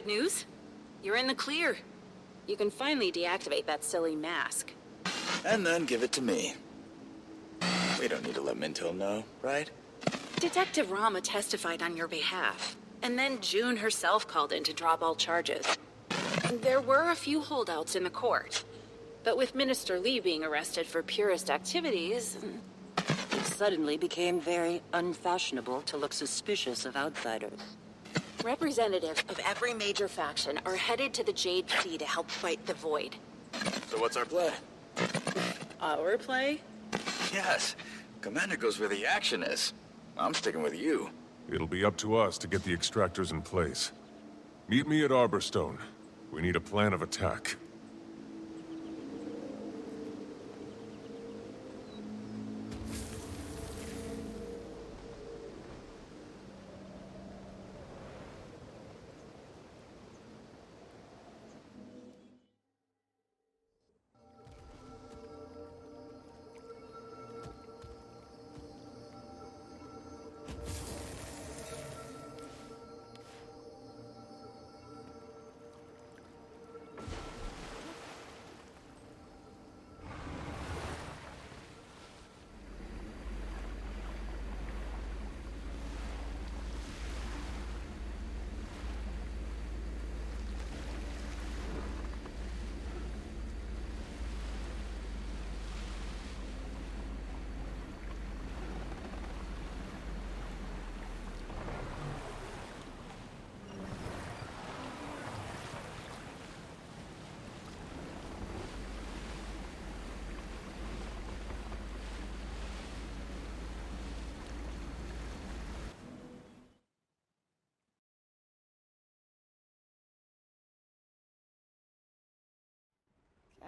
good news. You're in the clear. You can finally deactivate that silly mask. And then give it to me. We don't need to let Mintil know, right? Detective Rama testified on your behalf, and then June herself called in to drop all charges. There were a few holdouts in the court, but with Minister Lee being arrested for purist activities, it suddenly became very unfashionable to look suspicious of outsiders. representatives of every major faction are headed to the Jade Sea to help fight the Void. So what's our play? Our play? Yes. Commander goes where the action is. I'm sticking with you. It'll be up to us to get the extractors in place. Meet me at Arborstone. We need a plan of attack.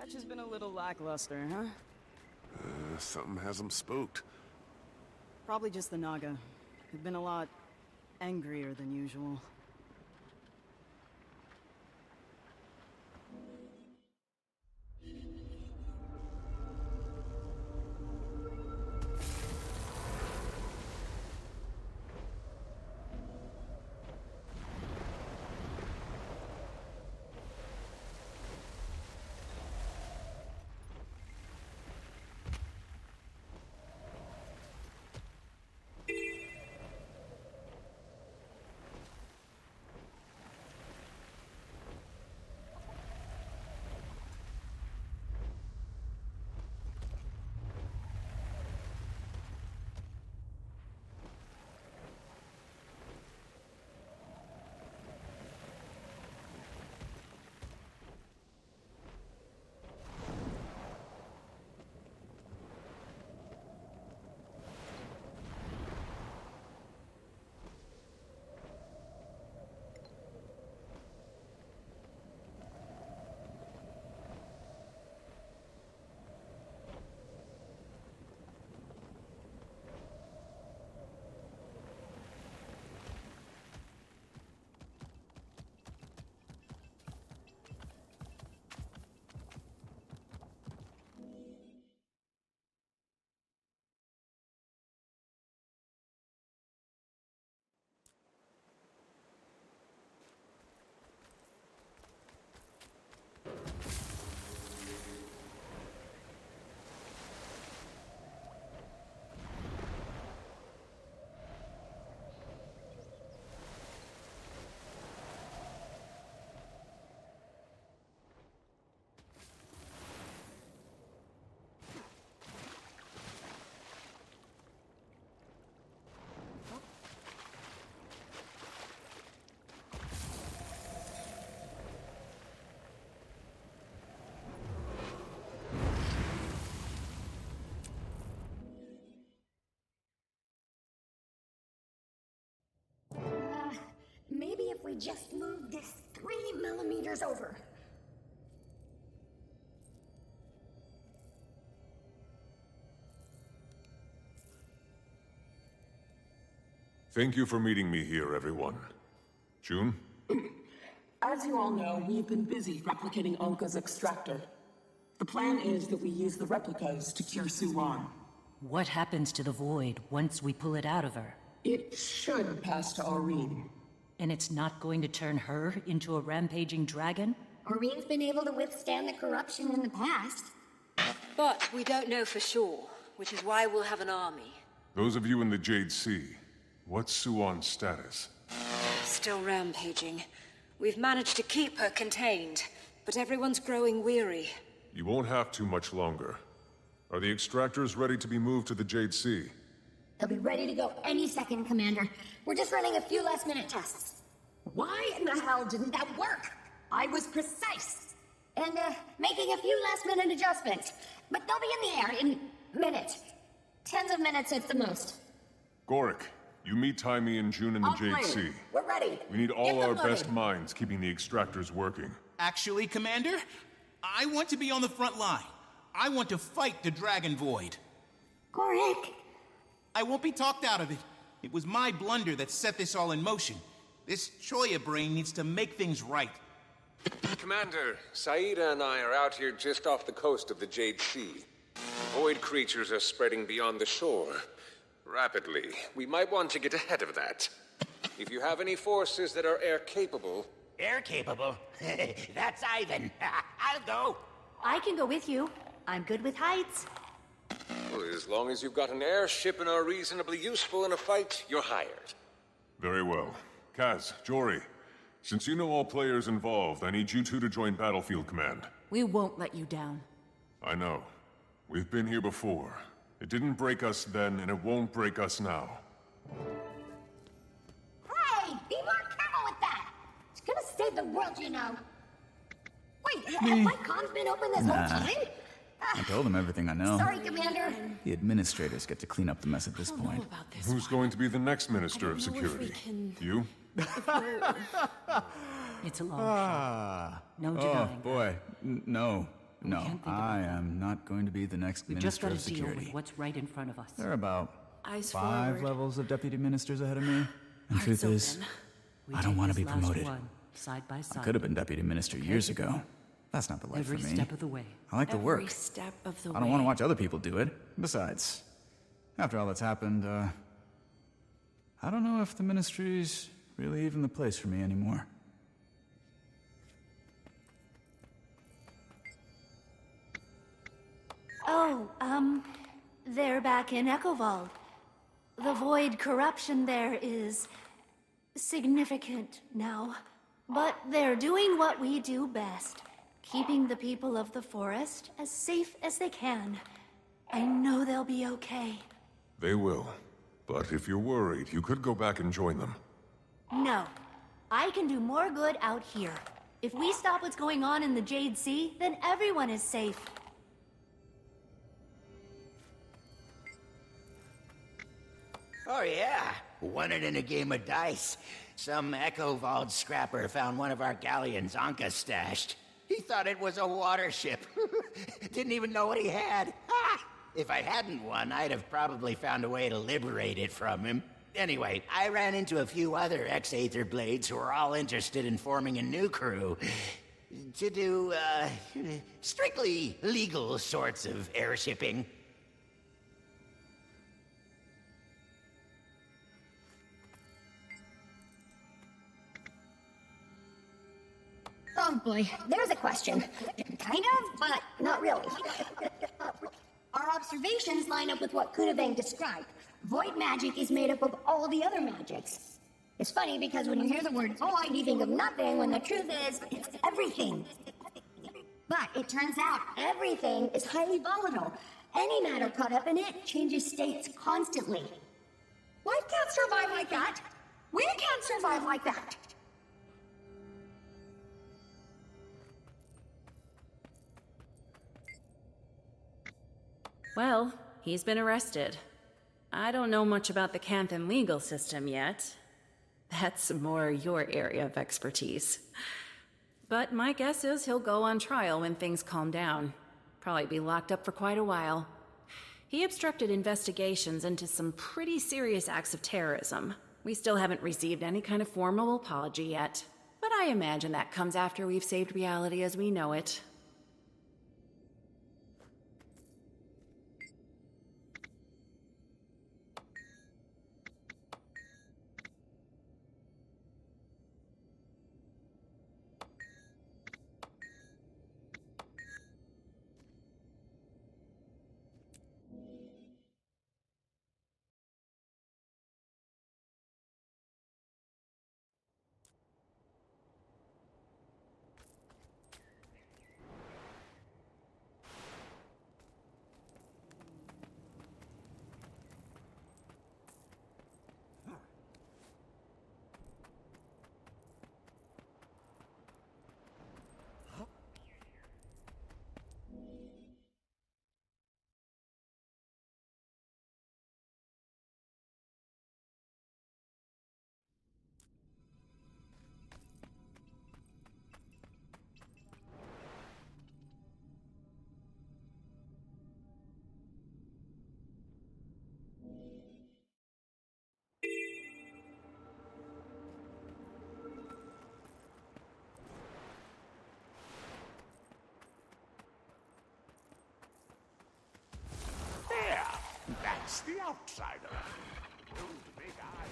Catch has been a little lackluster, huh? Something has them spooked. Probably just the Naga. They've been a lot angrier than usual. Maybe if we just move this 3 millimeters over. Thank you for meeting me here, everyone. June? As you all know, we've been busy replicating Anka's extractor. The plan is that we use the replicas to cure Suwan. What happens to the Void once we pull it out of her? It should pass to Aurene. And it's not going to turn her into a rampaging dragon? Maureen's been able to withstand the corruption in the past. But we don't know for sure, which is why we'll have an army. Those of you in the Jade Sea, what's Suan's status? Still rampaging. We've managed to keep her contained, but everyone's growing weary. You won't have too much longer. Are the extractors ready to be moved to the Jade Sea? They'll be ready to go any second, Commander. We're just running a few last-minute tests. Why in the hell didn't that work? I was precise. And, making a few last-minute adjustments. But they'll be in the air in minutes. Tens of minutes at the most. Gorik, you meet Taimi and June in the Jade Sea. We're ready. We need all Get them our loaded. best minds keeping the extractors working. Actually, Commander, I want to be on the front line. I want to fight the Dragon Void. Gorik. I won't be talked out of it. It was my blunder that set this all in motion. This Choya brain needs to make things right. Commander, Saida and I are out here just off the coast of the Jade Sea. Void creatures are spreading beyond the shore. Rapidly. We might want to get ahead of that. If you have any forces that are air-capable... Air-capable? That's Ivan. I'll go. I can go with you. I'm good with heights. Well, as long as you've got an airship and are reasonably useful in a fight, you're hired. Very well. Kaz, Jory, since you know all players involved, I need you two to join Battlefield Command. We won't let you down. I know. We've been here before. It didn't break us then, and it won't break us now. Hey, be more careful with that. It's gonna save the world, you know. Wait, have my comms been open this whole time? I told him everything I know. Sorry, Commander. The administrators get to clean up the mess at this point. Who's going to be the next Minister of Security? You? It's a long shot. No denying. Oh, boy. No. No, can't think I about am not going to be the next We've just Minister got of to deal Security. with what's right in front of us. There are about Eyes 5 forward. levels of deputy ministers ahead of me. And truth Hearts is, open. We I don't take want to this be last promoted. one, side by side. I could have been deputy minister years ago. That's not the life Every for me. step of the way. I like to work. Every step of the I don't want to watch other people do it. Besides, after all that's happened, I don't know if the ministry's really even the place for me anymore. Oh, they're back in Echovold. The void corruption there is significant now. But they're doing what we do best, keeping the people of the forest as safe as they can. I know they'll be okay. They will. But if you're worried, you could go back and join them. No. I can do more good out here. If we stop what's going on in the Jade Sea, then everyone is safe. Oh, yeah. Won it in a game of dice. Some Echovold scrapper found one of our galleons Anka stashed. He thought it was a water ship. Didn't even know what he had. Ha! If I hadn't won, I'd have probably found a way to liberate it from him. Anyway, I ran into a few other ex-Aether Blades who were all interested in forming a new crew. To do, strictly legal sorts of airshipping. Oh boy, there's a question. Kind of, but not really. Our observations line up with what Kunavang described. Void magic is made up of all the other magics. It's funny because when you hear the word void, you think of nothing, when the truth is, it's everything. But it turns out everything is highly volatile. Any matter caught up in it changes states constantly. Life can't survive like that. We can't survive like that. Well, he's been arrested. I don't know much about the Canthan legal system yet. That's more your area of expertise. But my guess is he'll go on trial when things calm down. Probably be locked up for quite a while. He obstructed investigations into some pretty serious acts of terrorism. We still haven't received any kind of formal apology yet. But I imagine that comes after we've saved reality as we know it. It's the outsider. Those big eyes.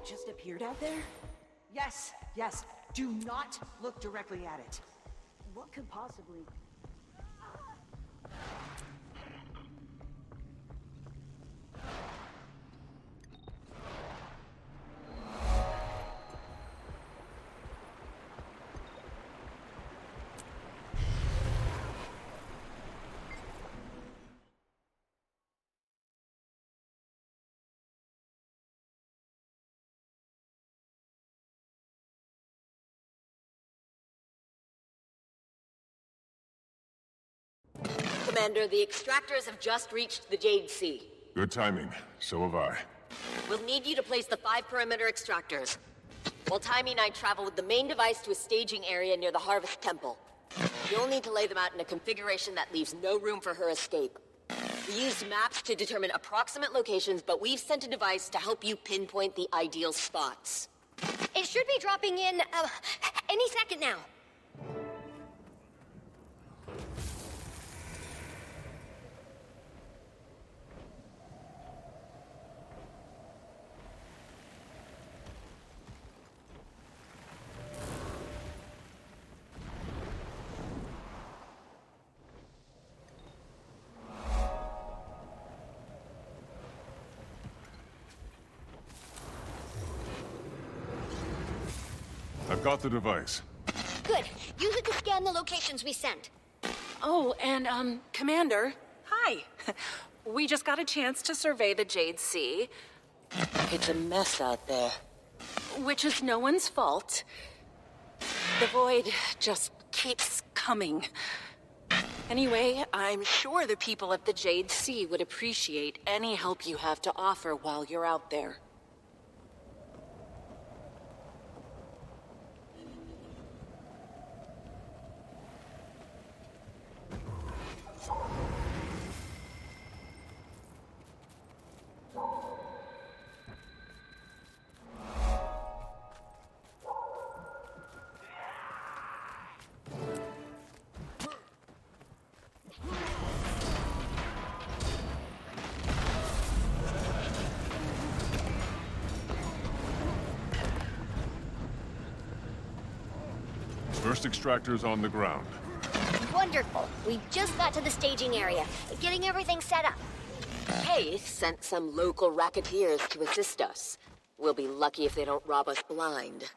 Just appeared out there? Yes, yes. Do not look directly at it. What could possibly... Commander, the extractors have just reached the Jade Sea. Good timing. So have I. We'll need you to place the 5 perimeter extractors, while Timey and I travel with the main device to a staging area near the Harvest Temple. You'll need to lay them out in a configuration that leaves no room for her escape. We used maps to determine approximate locations, but we've sent a device to help you pinpoint the ideal spots. It should be dropping in, any second now. I've got the device. Good. Use it to scan the locations we sent. Oh, and, Commander, hi. We just got a chance to survey the Jade Sea. It's a mess out there. Which is no one's fault. The Void just keeps coming. Anyway, I'm sure the people at the Jade Sea would appreciate any help you have to offer while you're out there. First extractor's on the ground. Wonderful. We just got to the staging area, getting everything set up. Hayes sent some local racketeers to assist us. We'll be lucky if they don't rob us blind.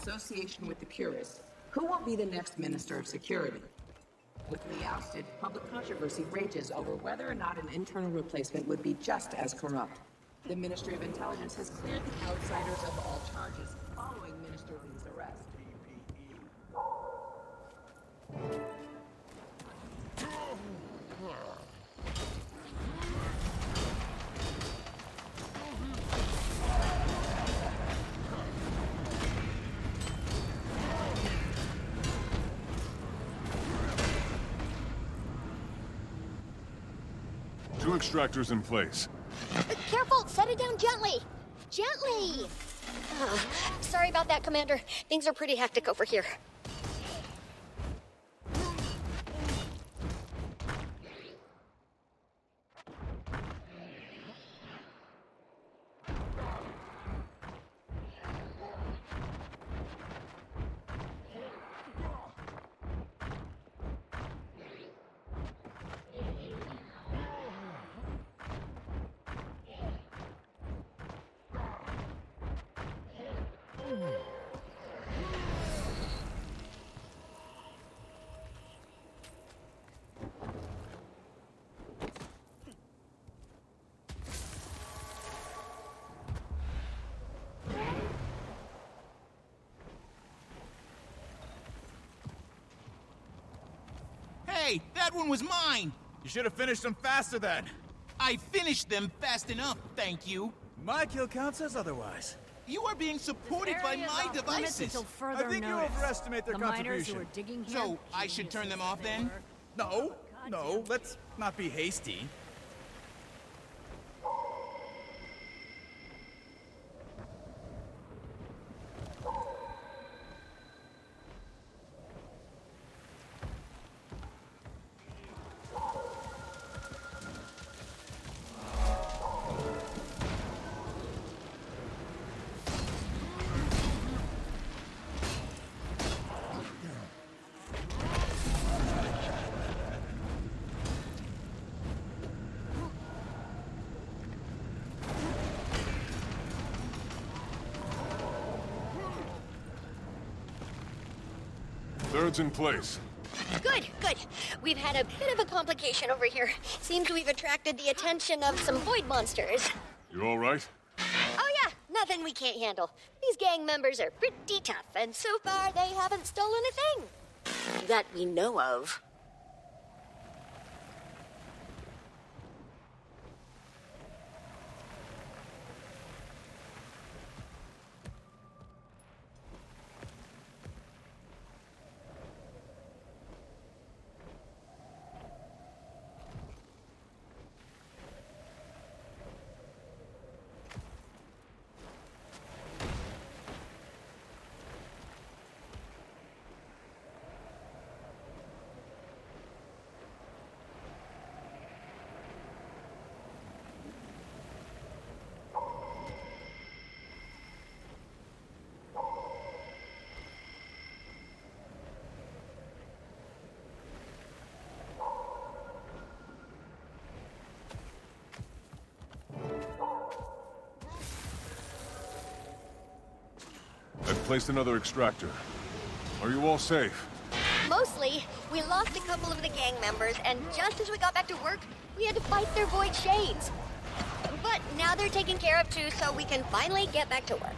Association with the Purists. Who will be the next Minister of Security? With Lee ousted, public controversy rages over whether or not an internal replacement would be just as corrupt. The Ministry of Intelligence has cleared the outsiders of all charges following Minister Lee's arrest. 2 extractors in place. Careful! Set it down gently! Gently! Sorry about that, Commander. Things are pretty hectic over here. Hey, that one was mine! You should have finished them faster then. I finished them fast enough, thank you. My kill count says otherwise. You are being supported by my devices. I think you overestimate their contribution. So, I should turn them off then? No, let's not be hasty. Third's in place. Good, good. We've had a bit of a complication over here. Seems we've attracted the attention of some void monsters. You all right? Oh yeah, nothing we can't handle. These gang members are pretty tough, and so far they haven't stolen a thing. That we know of. I've placed another extractor. Are you all safe? Mostly, we lost a couple of the gang members, and just as we got back to work, we had to fight their void shades. But now they're taken care of too, so we can finally get back to work.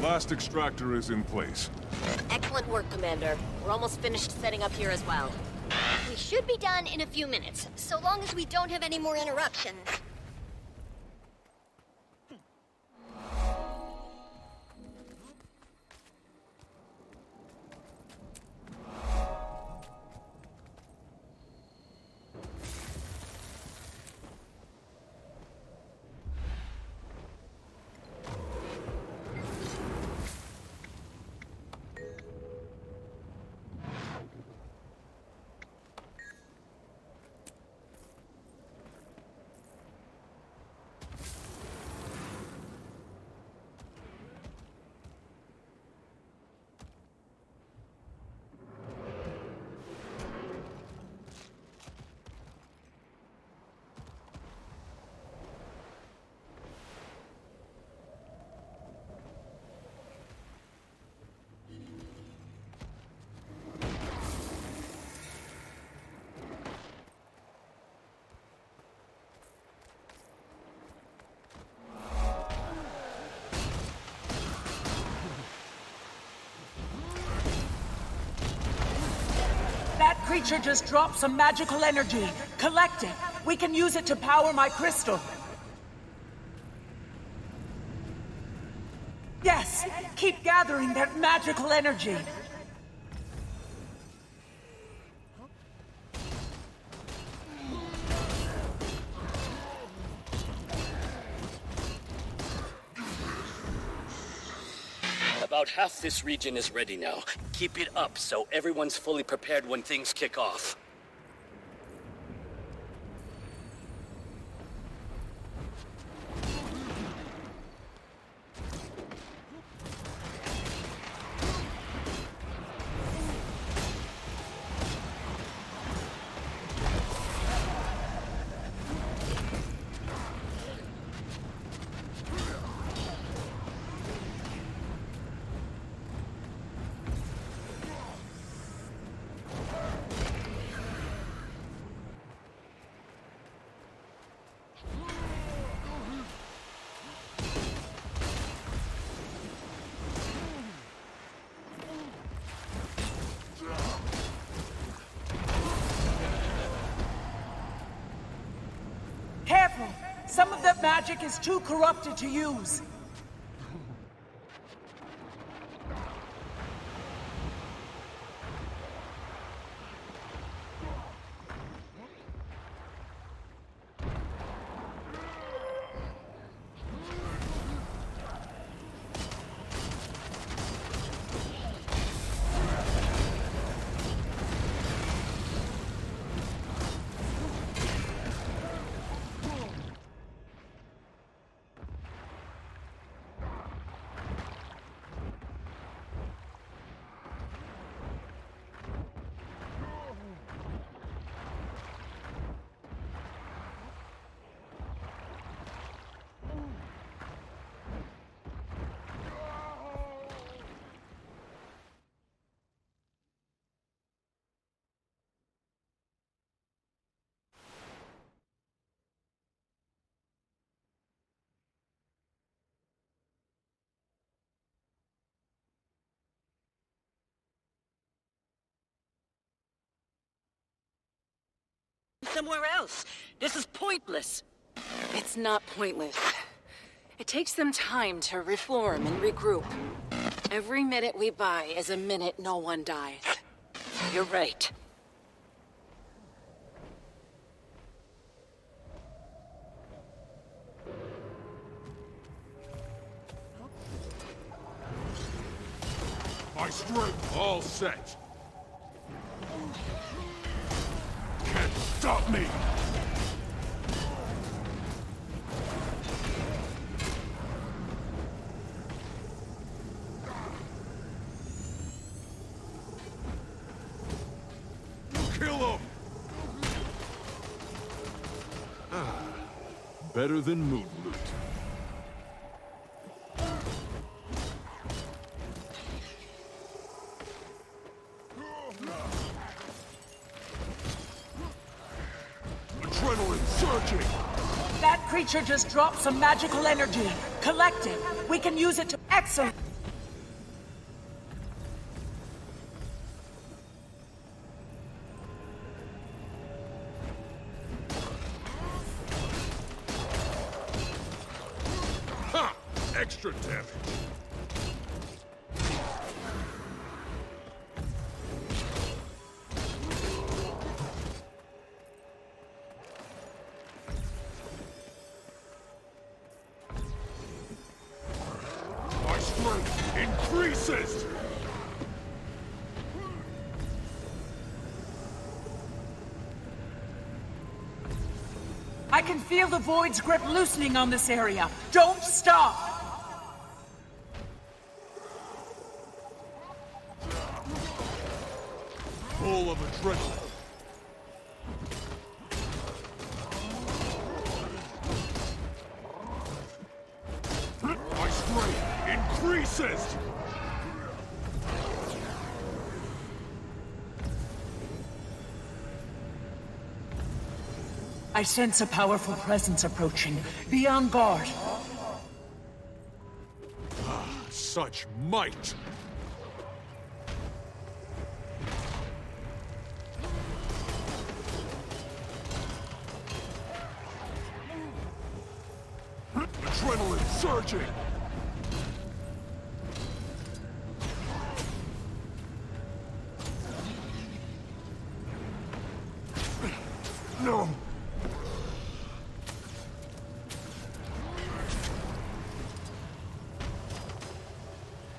Last extractor is in place. Excellent work, Commander. We're almost finished setting up here as well. We should be done in a few minutes, so long as we don't have any more interruptions. That creature just dropped some magical energy. Collect it. We can use it to power my crystal. Yes! Keep gathering that magical energy. About half this region is ready now. Keep it up so everyone's fully prepared when things kick off. Careful! Some of that magic is too corrupted to use. Somewhere else. This is pointless. It's not pointless. It takes them time to reform and regroup. Every minute we buy is a minute no one dies. You're right. My strength all set. Can't stop me! Kill him! Better than moon loot. Adrenaline surging! That creature just dropped some magical energy. Collect it. We can use it to... Excellent! extra damage. My strength increases! I can feel the Void's grip loosening on this area. Don't stop! Full of adrenaline. My strength increases! I sense a powerful presence approaching. Be on guard. Such might! Adrenaline surging! No!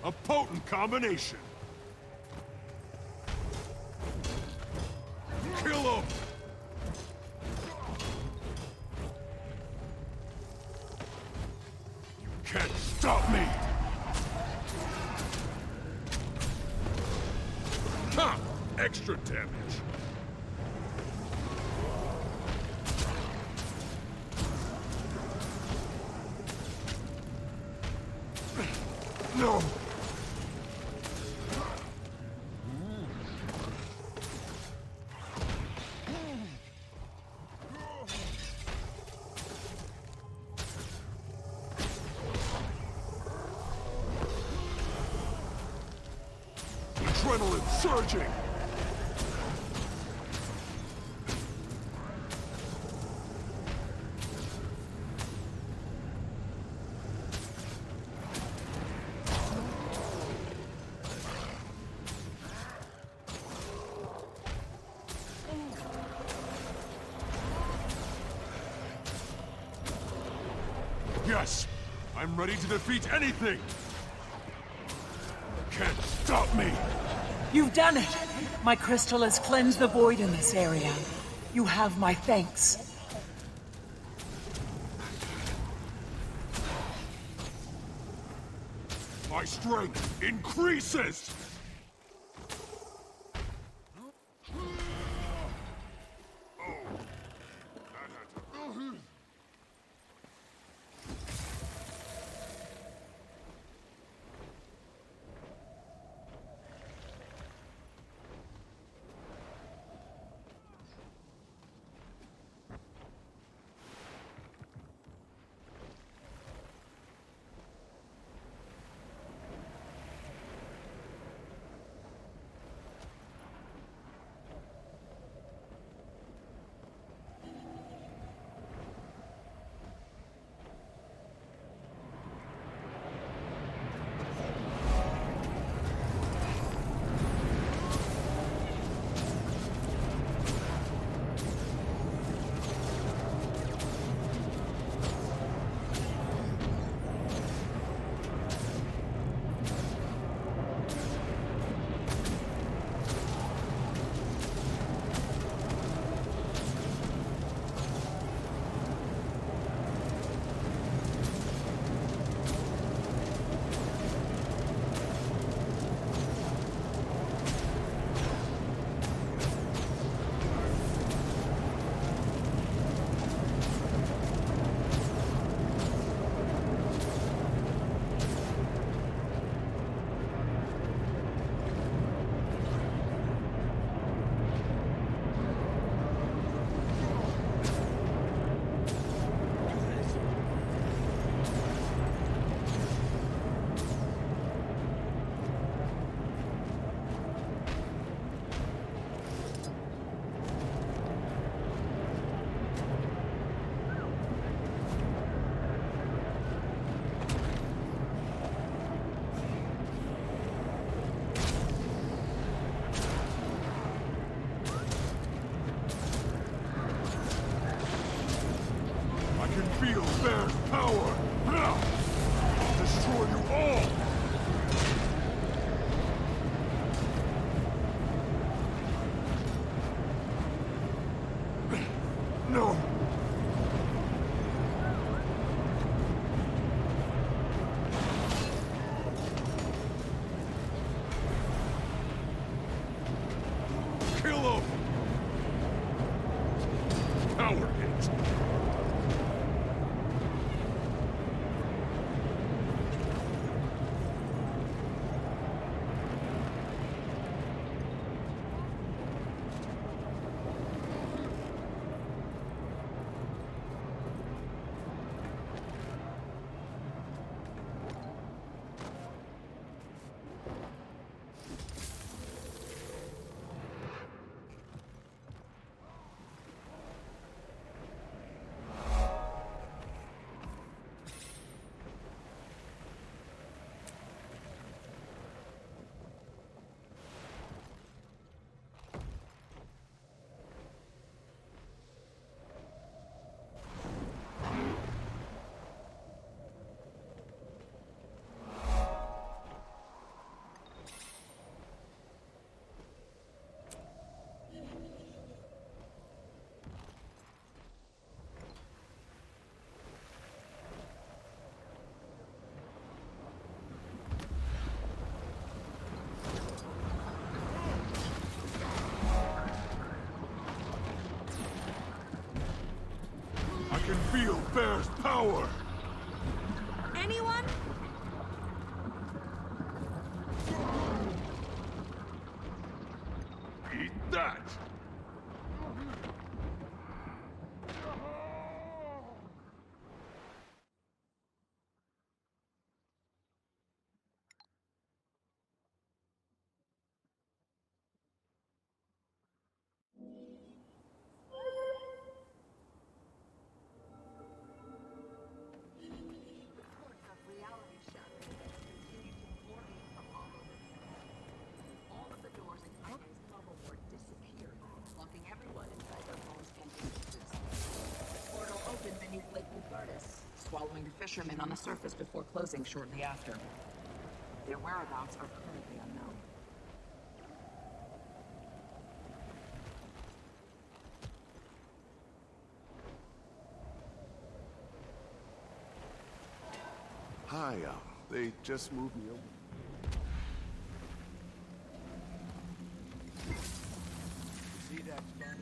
A potent combination! Kill him! You can't stop me! Ha! Extra damage! No! Adrenaline surging! Yes! I'm ready to defeat anything! Can't stop me! You've done it! My crystal has cleansed the Void in this area. You have my thanks. My strength increases! No! Kill him! Power hit! I can feel Bear's power! Anyone? Eat that! Swallowing the fishermen on the surface before closing shortly after. Their whereabouts are currently unknown. Hi, they just moved me over. See that, Spanish?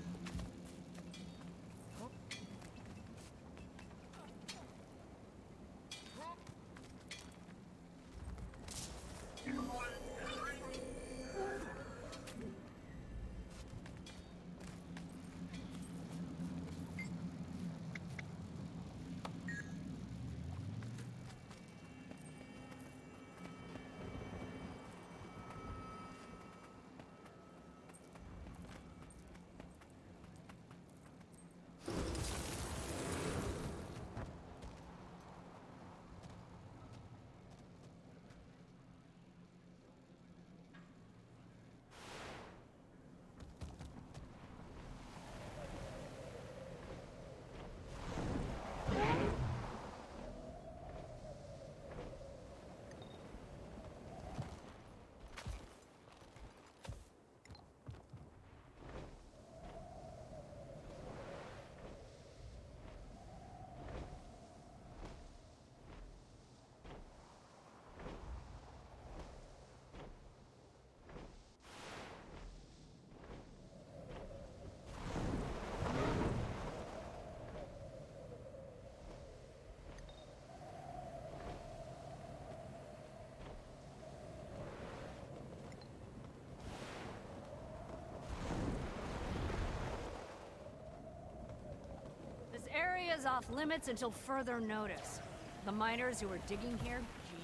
Area's off limits until further notice. The miners who were digging here,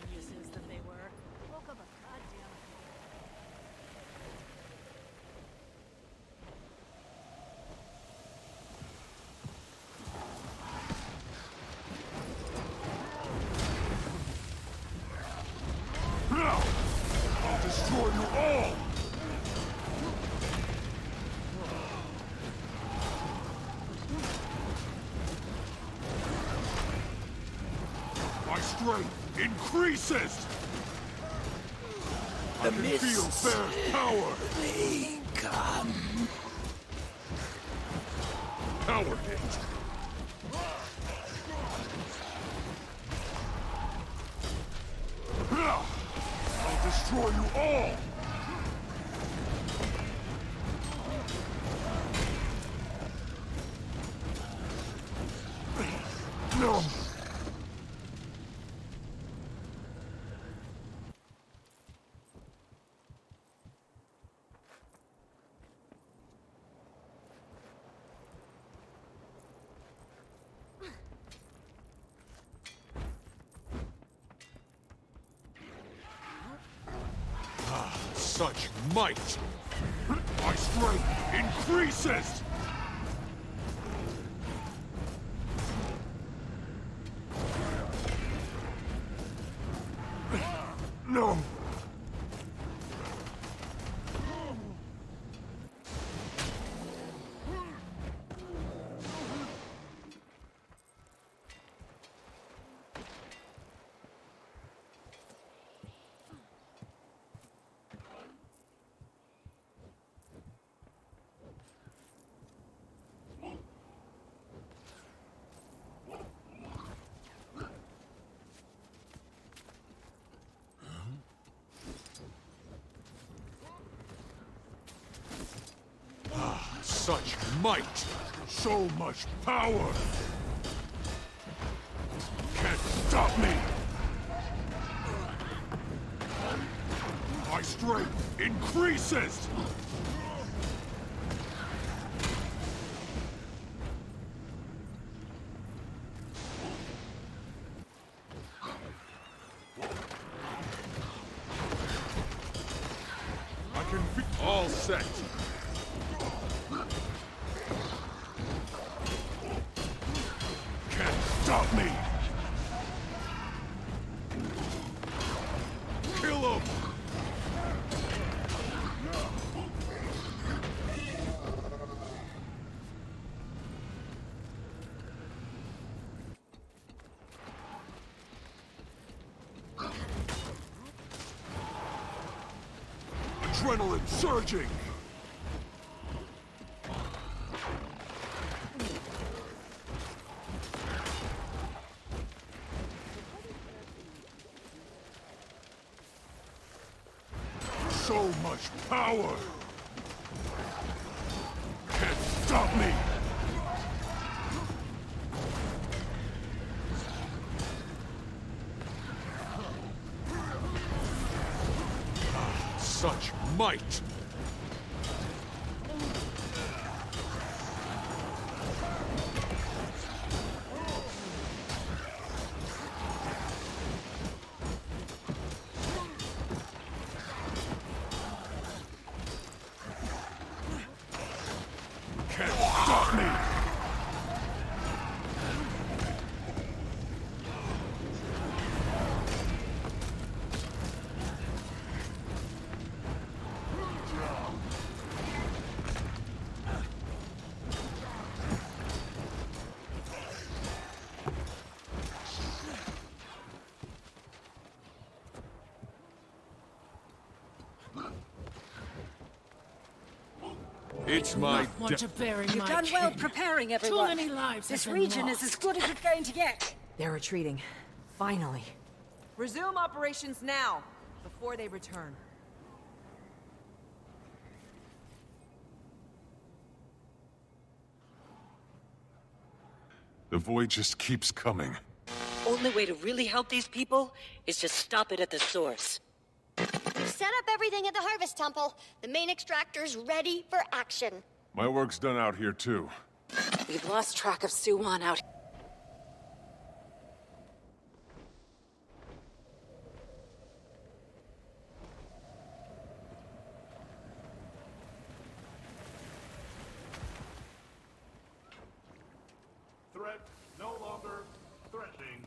geniuses that they were, woke up a goddamn... Now! I'll destroy you all! My strength increases! The I can mists feel Bear's power! may come. Power hit. I'll destroy you all! No! Such might! My strength increases! No! Such might! So much power! Can't stop me! My strength increases! I can be all set! Stop me! Kill him! Adrenaline surging! So much power! Can't stop me! Such might! Can't stop me! It's my Want to bury You've my done well king. preparing everyone. Too many lives This have been region lost. is as good as it's going to get. They're retreating. Finally. Resume operations now, before they return. The void just keeps coming. Only way to really help these people is to stop it at the source. We've set up everything at the Harvest Temple. The main extractor's ready for action. My work's done out here, too. We've lost track of Suwon out. Threat no longer threatening.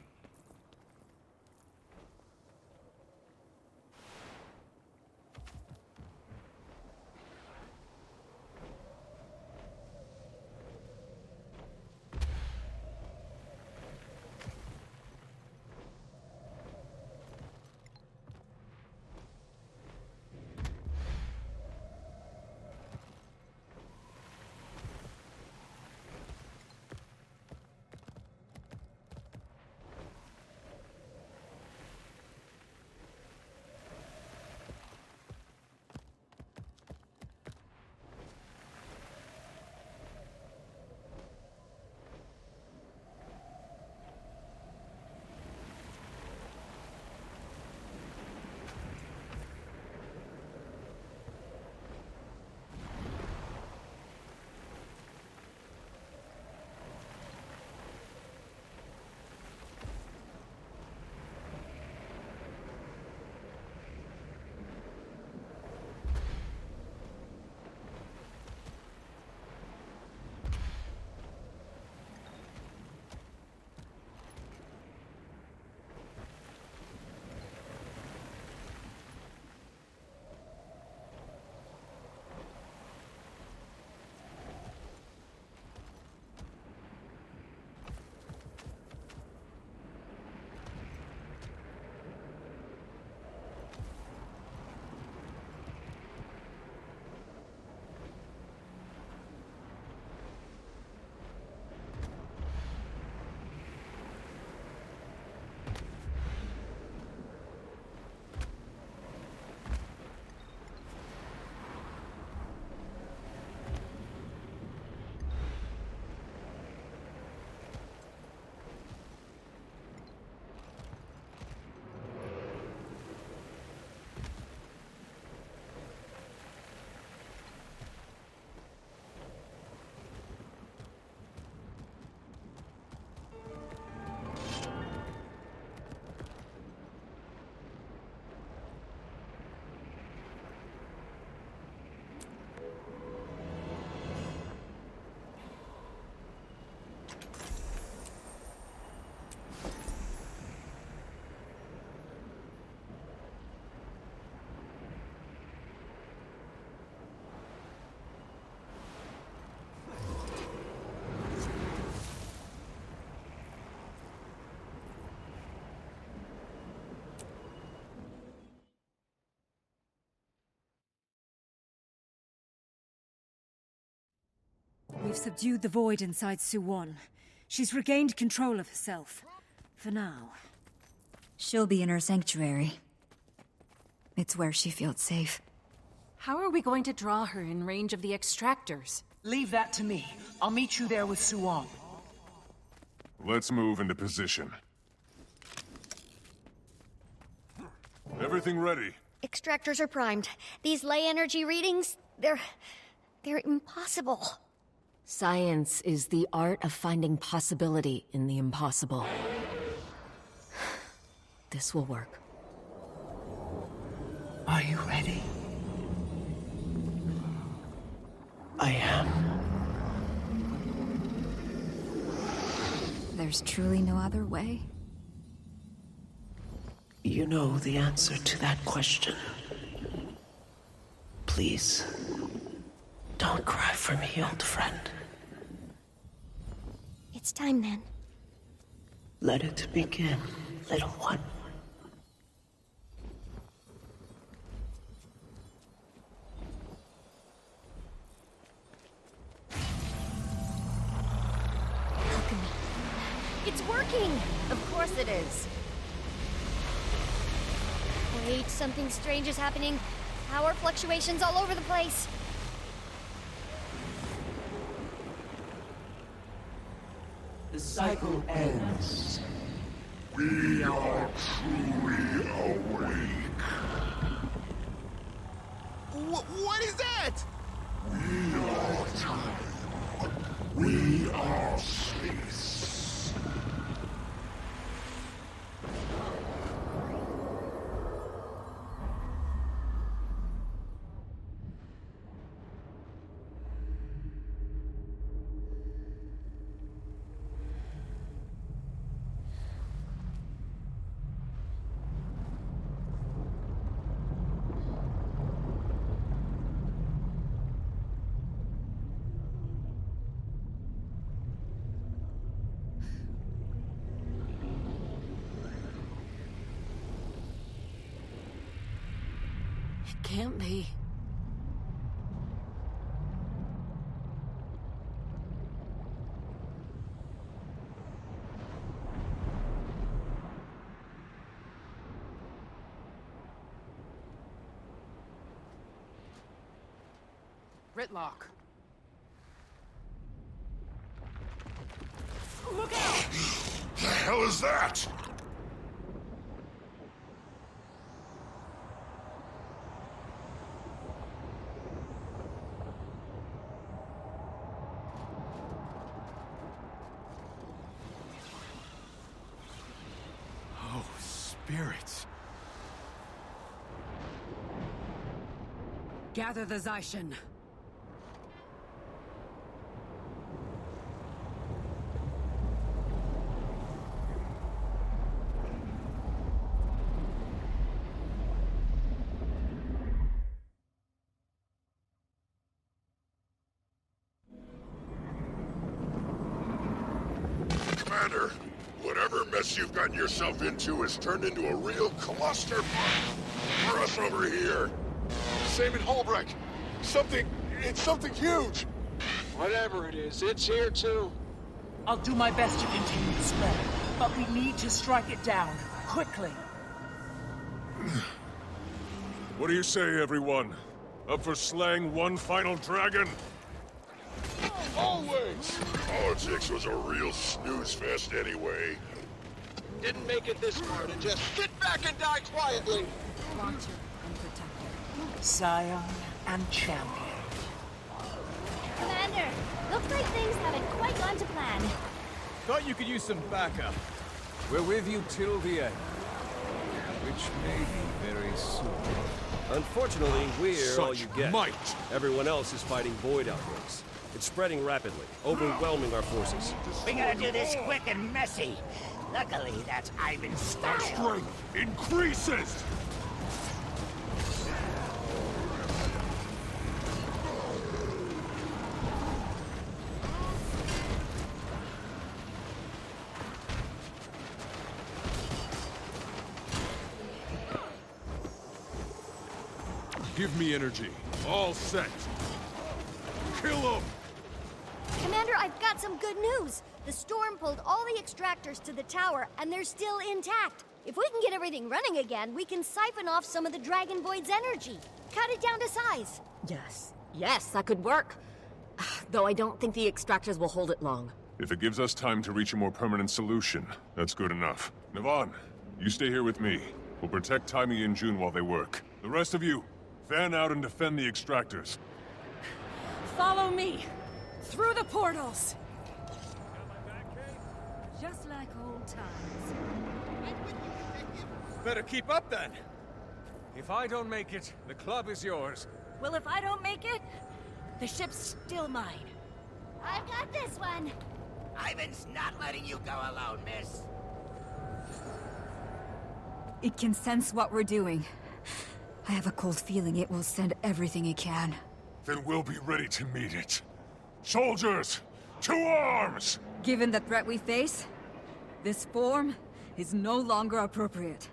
subdued the void inside Suwon. She's regained control of herself. For now. She'll be in her sanctuary. It's where she feels safe. How are we going to draw her in range of the extractors? Leave that to me. I'll meet you there with Suwon. Let's move into position. Everything ready? Extractors are primed. These ley energy readings, they're impossible. Science is the art of finding possibility in the impossible. This will work. Are you ready? I am. There's truly no other way. You know the answer to that question. Please, don't cry for me, old friend. It's time then. Let it begin, little one. It's working! Of course it is. Wait, something strange is happening. Power fluctuations all over the place. The cycle ends. We are truly awake. What is that? We are time. We are space. Can't be. Ritlock. Look out! The hell is that? Spirits. Gather the Zaishin. Commander, whatever mess you've gotten yourself into has turned into a real cluster for us over here. Same in Holbrook. It's something huge. Whatever it is, it's here too. I'll do my best to continue the spread, but we need to strike it down, quickly. What do you say, everyone? Up for slaying one final dragon? Always! Politics was a real snooze fest anyway. Didn't make it this far to just sit back and die quietly. Watcher and protector. Scion and champion. Commander, looks like things haven't quite gone to plan. Thought you could use some backup. We're with you till the end. Which may be very soon. Unfortunately, we're all you get. Might. Everyone else is fighting void outbreaks. It's spreading rapidly, overwhelming our forces. We gotta do this quick and messy. Luckily, that's Ivan's style. Our strength increases! Give me energy. All set. Kill him! Commander, I've got some good news. The storm pulled all the extractors to the tower, and they're still intact. If we can get everything running again, we can siphon off some of the Dragon Void's energy. Cut it down to size. Yes, that could work. Though I don't think the extractors will hold it long. If it gives us time to reach a more permanent solution, that's good enough. Navon, you stay here with me. We'll protect Timmy and June while they work. The rest of you, fan out and defend the extractors. Follow me! Through the portals! Just like old times. Better keep up then. If I don't make it, the club is yours. Well, if I don't make it, the ship's still mine. I've got this one. Ivan's not letting you go alone, miss. It can sense what we're doing. I have a cold feeling it will send everything it can. Then we'll be ready to meet it. Soldiers, to arms! Given the threat we face, this form is no longer appropriate.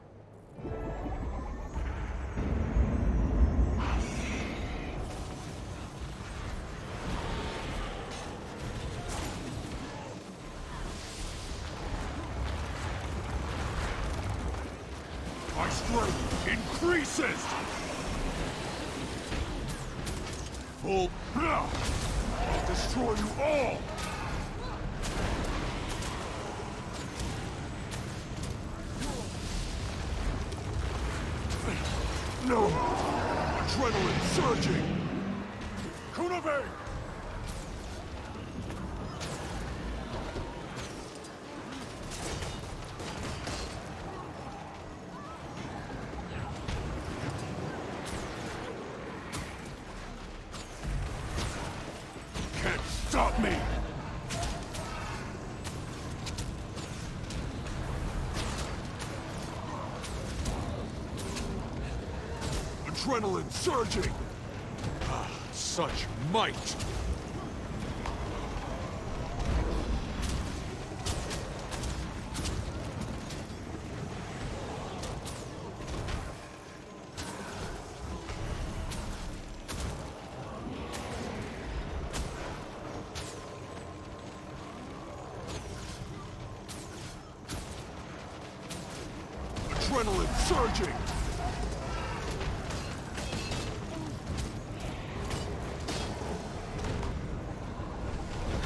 My strength increases! Full... I'll destroy you all! No! Adrenaline surging! Kunabe! Can't stop me! Adrenaline surging! Ah, such might! Adrenaline surging!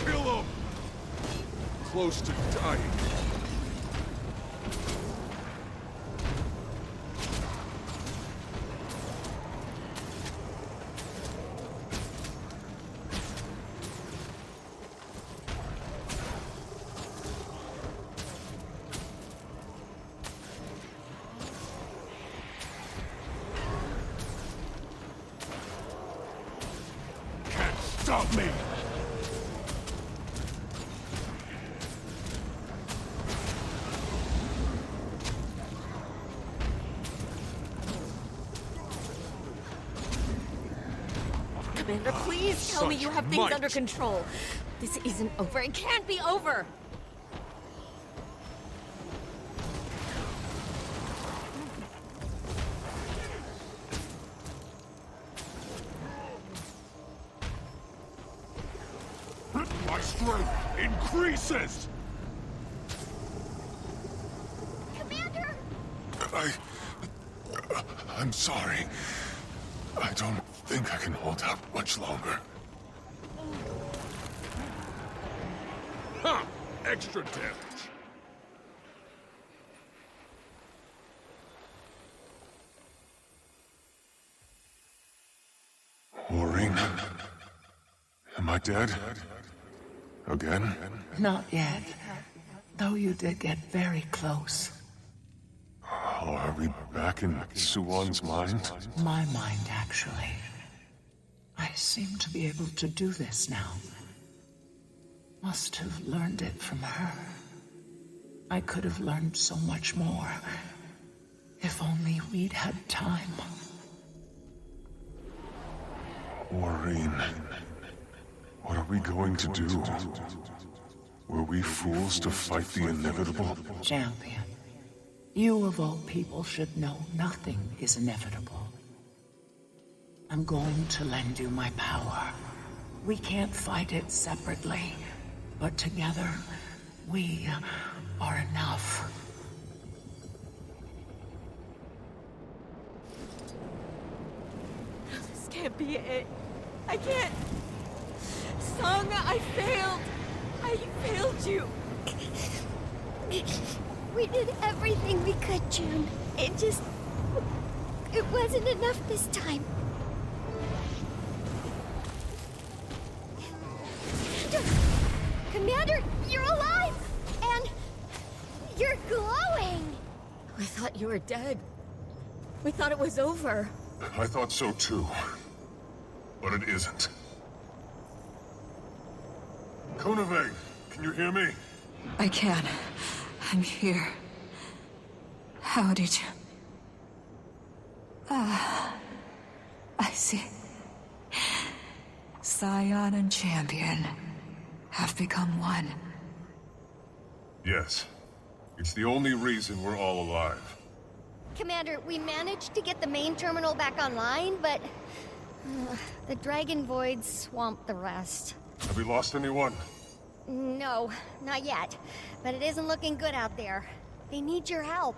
Kill him! Close to dying. Can't stop me! Commander, please tell me you have things might. under control. This isn't over. It can't be over! My strength increases! Commander! I'm sorry. I don't think I can hold out much longer. Ha! Extra damage! Maureen? Am I dead? Again? Not yet. Though you did get very close. Oh, are we back in Suwon's mind? My mind, actually. I seem to be able to do this now. Must have learned it from her. I could have learned so much more. If only we'd had time. Maureen, what are we going to do? Were we fools to fight the inevitable? Champion, you of all people should know nothing is inevitable. I'm going to lend you my power. We can't fight it separately, but together, we are enough. This can't be it. I can't. Sung, I failed. I failed you. We did everything we could, June. It wasn't enough this time. Commander, you're alive! And you're glowing! We thought you were dead. We thought it was over. I thought so too. But it isn't. Konave, can you hear me? I can. I'm here. How did you... I see. Scion and Champion have become one. Yes. It's the only reason we're all alive. Commander, we managed to get the main terminal back online, but... the Dragon Void swamped the rest. Have we lost anyone? No, not yet. But it isn't looking good out there. They need your help.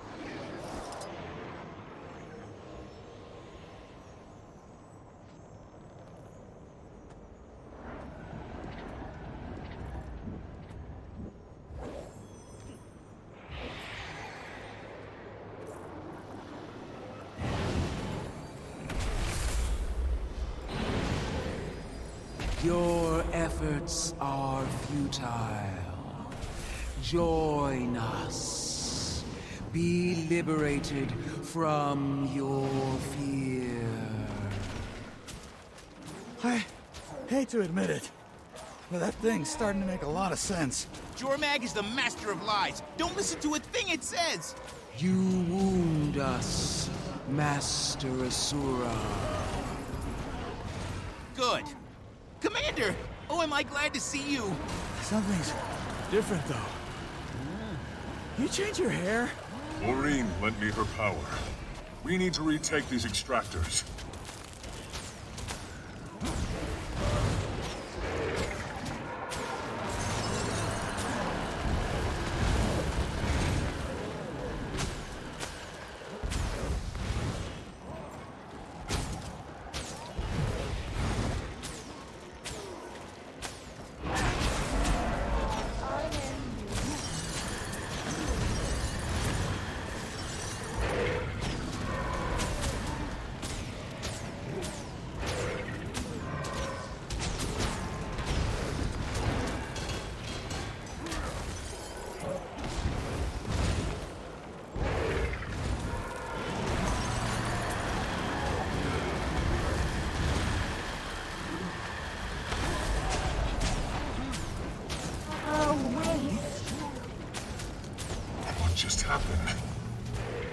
Your efforts are futile. Join us. Be liberated from your fear. I hate to admit it, but that thing's starting to make a lot of sense. Jormag is the master of lies. Don't listen to a thing it says. You wound us, Master Asura. Good. Commander! Oh, am I glad to see you. Something's different, though. You change your hair? Maureen lent me her power. We need to retake these extractors.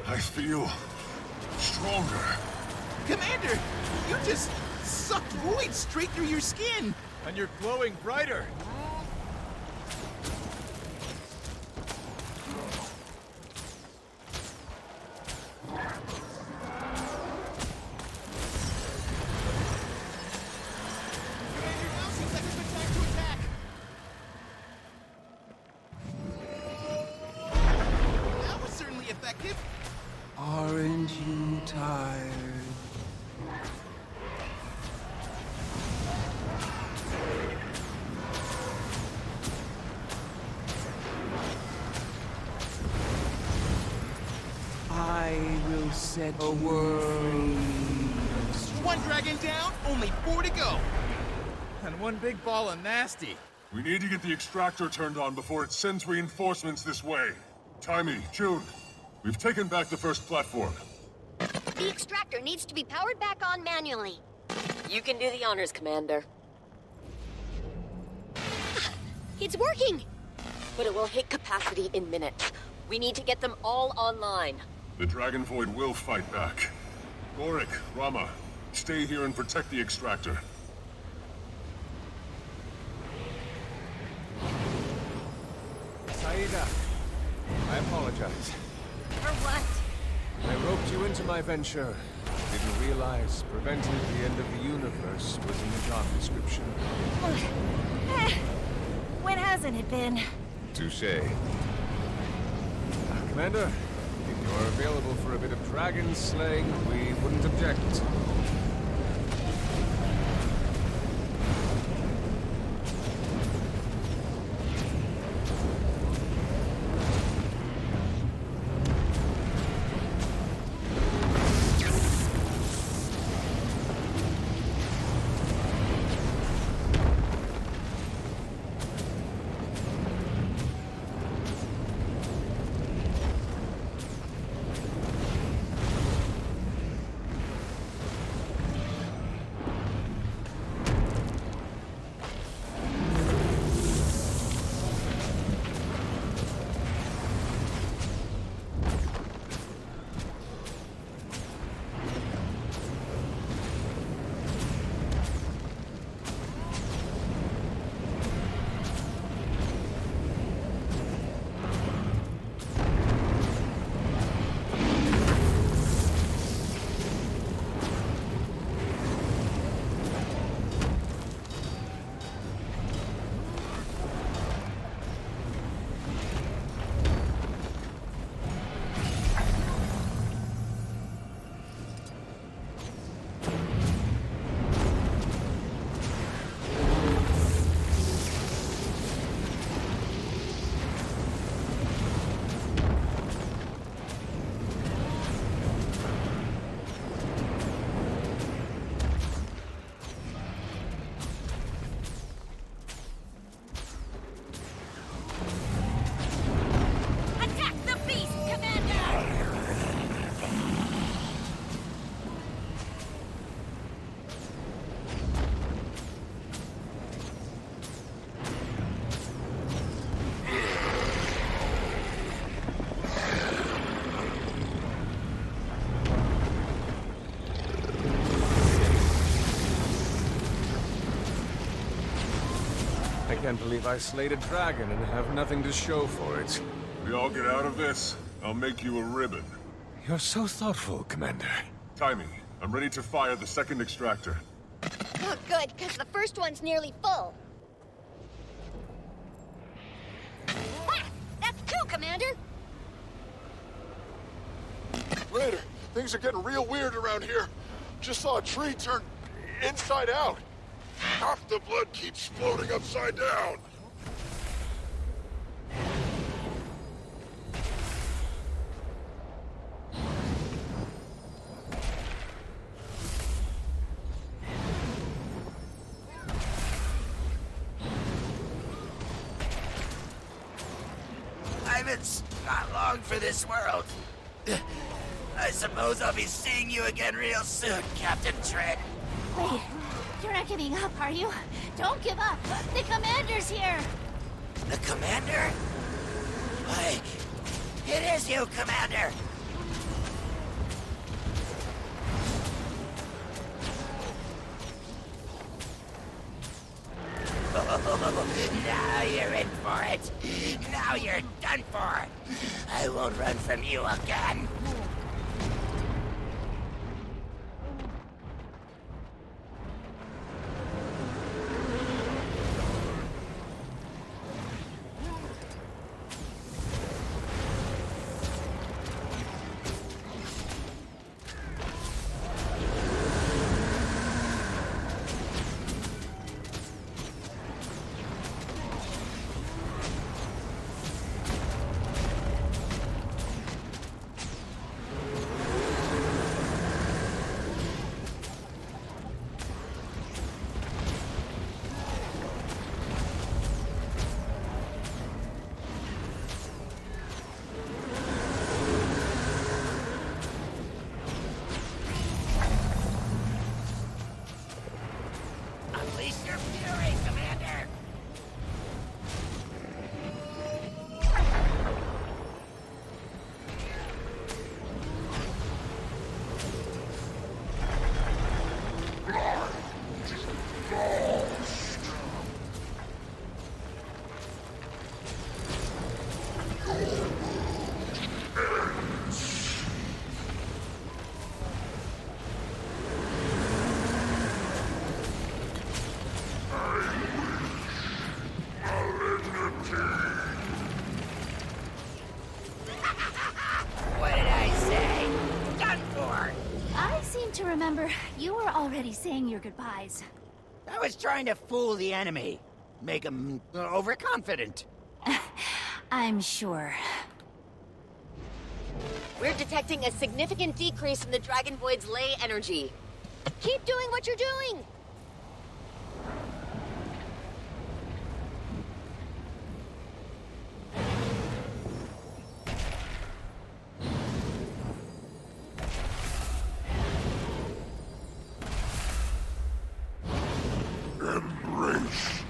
I feel stronger. Commander, you just sucked void straight through your skin. And you're glowing brighter. Aren't you tired? I will set a world. One dragon down, only 4 to go. And one big ball of nasty. We need to get the extractor turned on before it sends reinforcements this way. Timey, June, we've taken back the first platform. The extractor needs to be powered back on manually. You can do the honors, Commander. It's working! But it will hit capacity in minutes. We need to get them all online. The Dragon Void will fight back. Gorik, Rama, stay here and protect the extractor. Saida, I apologize. For what? I roped you into my venture. Didn't realize preventing the end of the universe was in the job description. When hasn't it been? Touché. Commander, if you're available for a bit of dragon slaying, we wouldn't object. I can't believe I slayed a dragon and have nothing to show for it. We all get out of this, I'll make you a ribbon. You're so thoughtful, Commander. Timey, I'm ready to fire the second extractor. Oh, good, because the first one's nearly full. Ah! That's two, Commander! Raider, things are getting real weird around here. Just saw a tree turn inside out. Half the blood keeps floating upside down. It's not long for this world. I suppose I'll be seeing you again real soon, Captain Tread. Wait, you're not giving up, are you? Don't give up. The Commander's here. The Commander? Why, it is you, Commander. Now you're in for it. Now you're done for. I won't run from you again. already saying your goodbyes. I was trying to fool the enemy. Make them overconfident. I'm sure. We're detecting a significant decrease in the Dragon Void's ley energy. Keep doing what you're doing! Embrace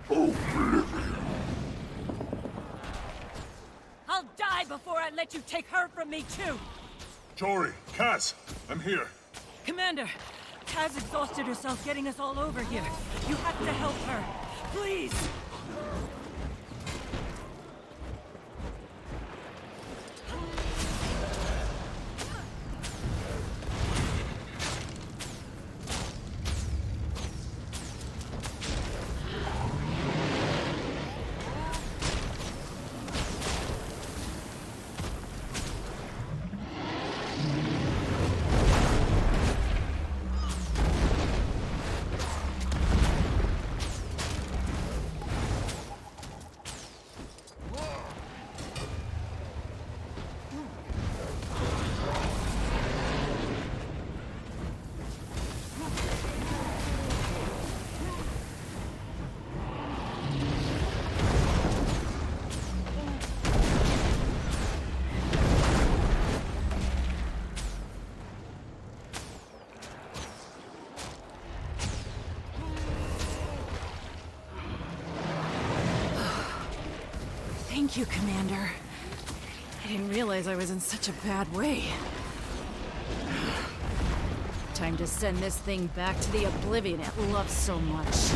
oblivion. I'll die before I let you take her from me, too! Tori, Cass, I'm here. Commander, Taz exhausted herself getting us all over here. You have to help her. Please! Thank you, Commander. I didn't realize I was in such a bad way. Time to send this thing back to the oblivion it loves so much.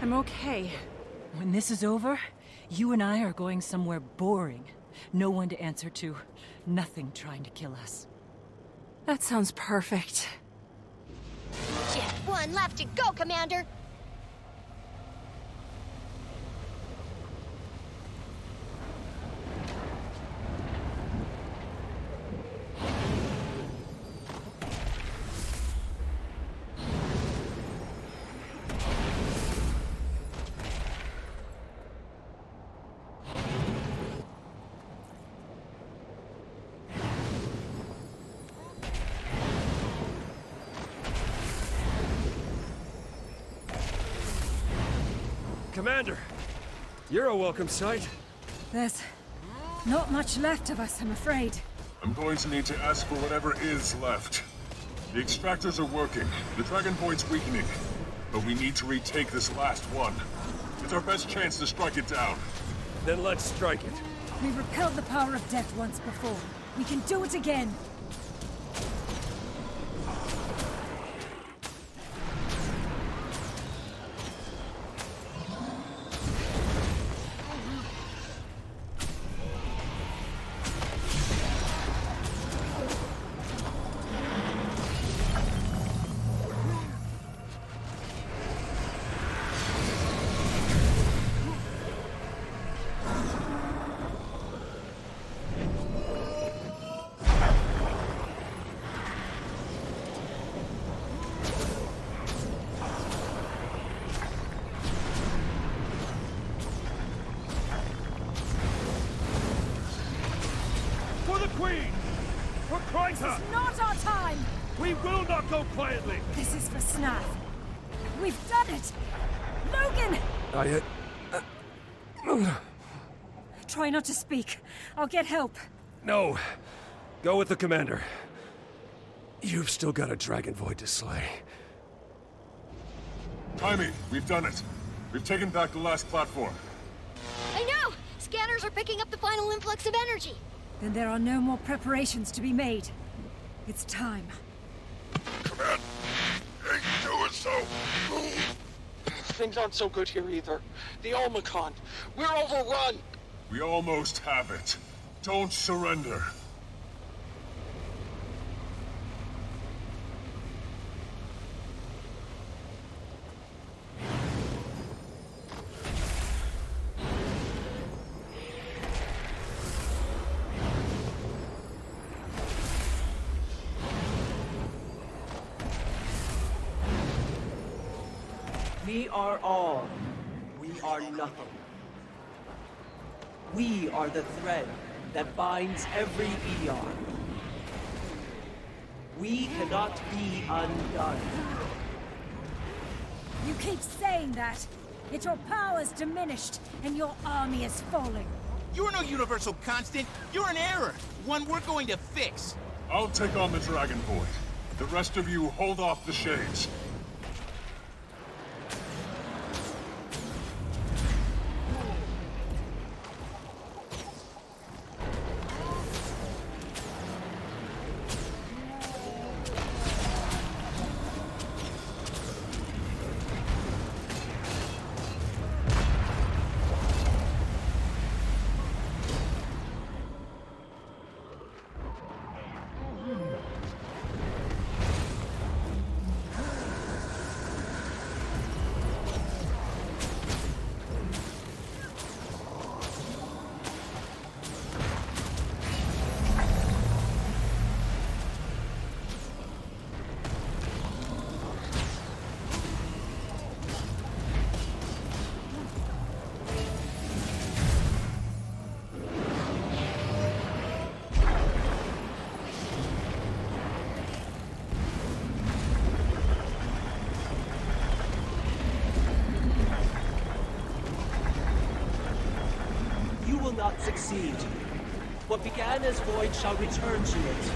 I'm okay. When this is over, you and I are going somewhere boring. No one to answer to. Nothing trying to kill us. That sounds perfect. Just one left to go, Commander! Commander, you're a welcome sight. There's not much left of us, I'm afraid. I'm going to need to ask for whatever is left. The extractors are working. The Dragon Void's weakening. But we need to retake this last one. It's our best chance to strike it down. Then let's strike it. We repelled the power of death once before. We can do it again. Queen! For Christ's sake! This is not our time! We will not go quietly! This is for Snaff. We've done it! Logan! Try not to speak. I'll get help. No. Go with the commander. You've still got a Dragon Void to slay. Timmy, we've done it. We've taken back the last platform. I know! Scanners are picking up the final influx of energy. Then there are no more preparations to be made. It's time. Command! Ain't doing so! Things aren't so good here either. The Omicron. We're overrun! We almost have it. Don't surrender. We are all. We are nothing. We are the thread that binds every eon. We cannot be undone. You keep saying that, yet your power's diminished and your army is falling. You're no universal constant. You're an error. One we're going to fix. I'll take on the Dragon Void. The rest of you hold off the shades. Not succeed. What began as void shall return to it.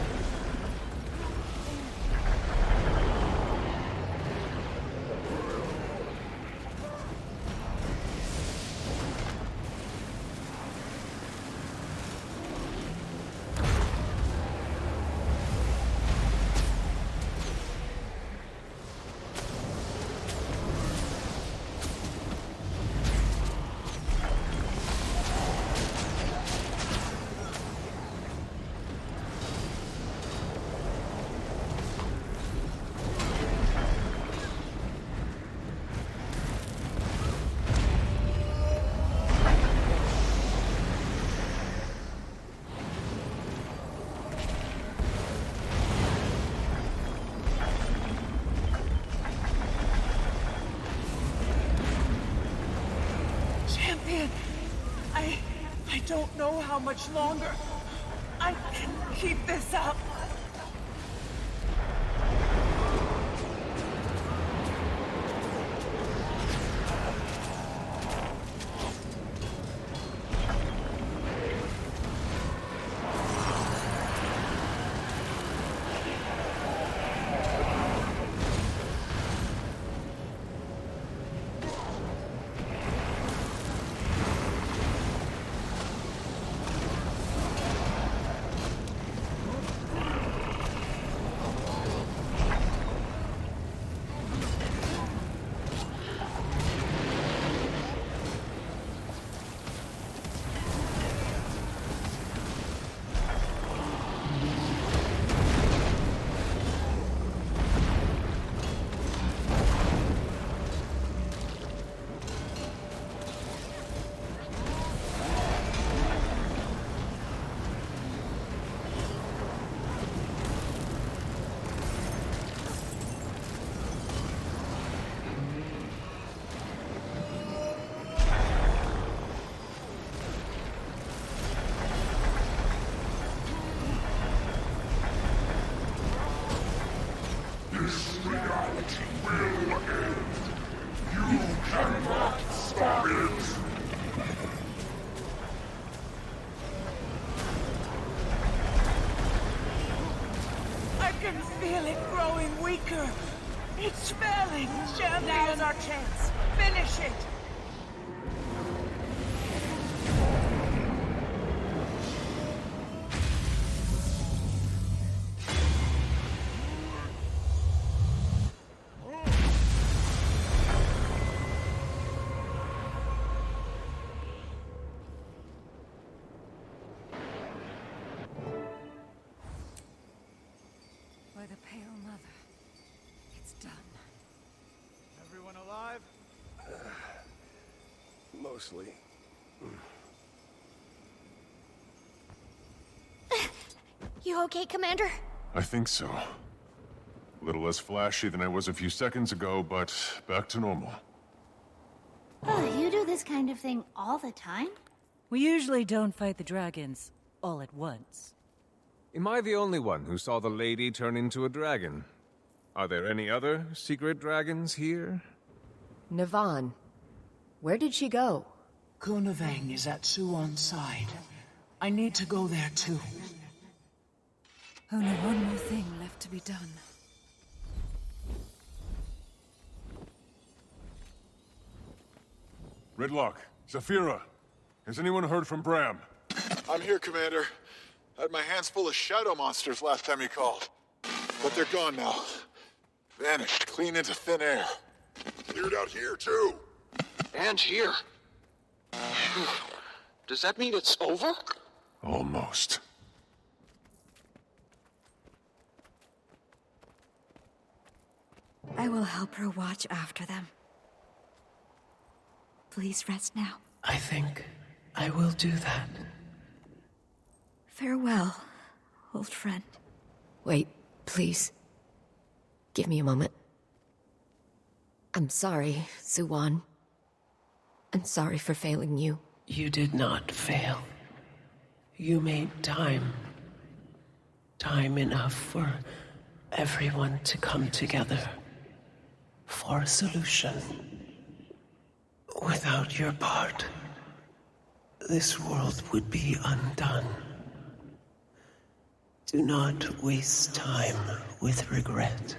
Champion, I don't know how much longer I can keep this up. I can feel it growing weaker. It's failing, Champion. Now's our chance. Finish it. By the Pale Mother, it's done. Everyone alive? Mostly. You okay, Commander? I think so. A little less flashy than I was a few seconds ago, but back to normal. Oh, you do this kind of thing all the time? We usually don't fight the dragons all at once. Am I the only one who saw the lady turn into a dragon? Are there any other secret dragons here? Navon. Where did she go? Kunavang is at Suwon's side. I need to go there too. Only one more thing left to be done. Redlock, Zafira, has anyone heard from Bram? I'm here, Commander. I had my hands full of shadow monsters last time you called. But they're gone now. Vanished, clean into thin air. Cleared out here, too. And here. Does that mean it's over? Almost. I will help her watch after them. Please rest now. I think I will do that. Farewell, old friend. Wait, please. Give me a moment. I'm sorry, Suwon. I'm sorry for failing you. You did not fail. You made time. Time enough for everyone to come together. For a solution. Without your part, this world would be undone. Do not waste time with regret.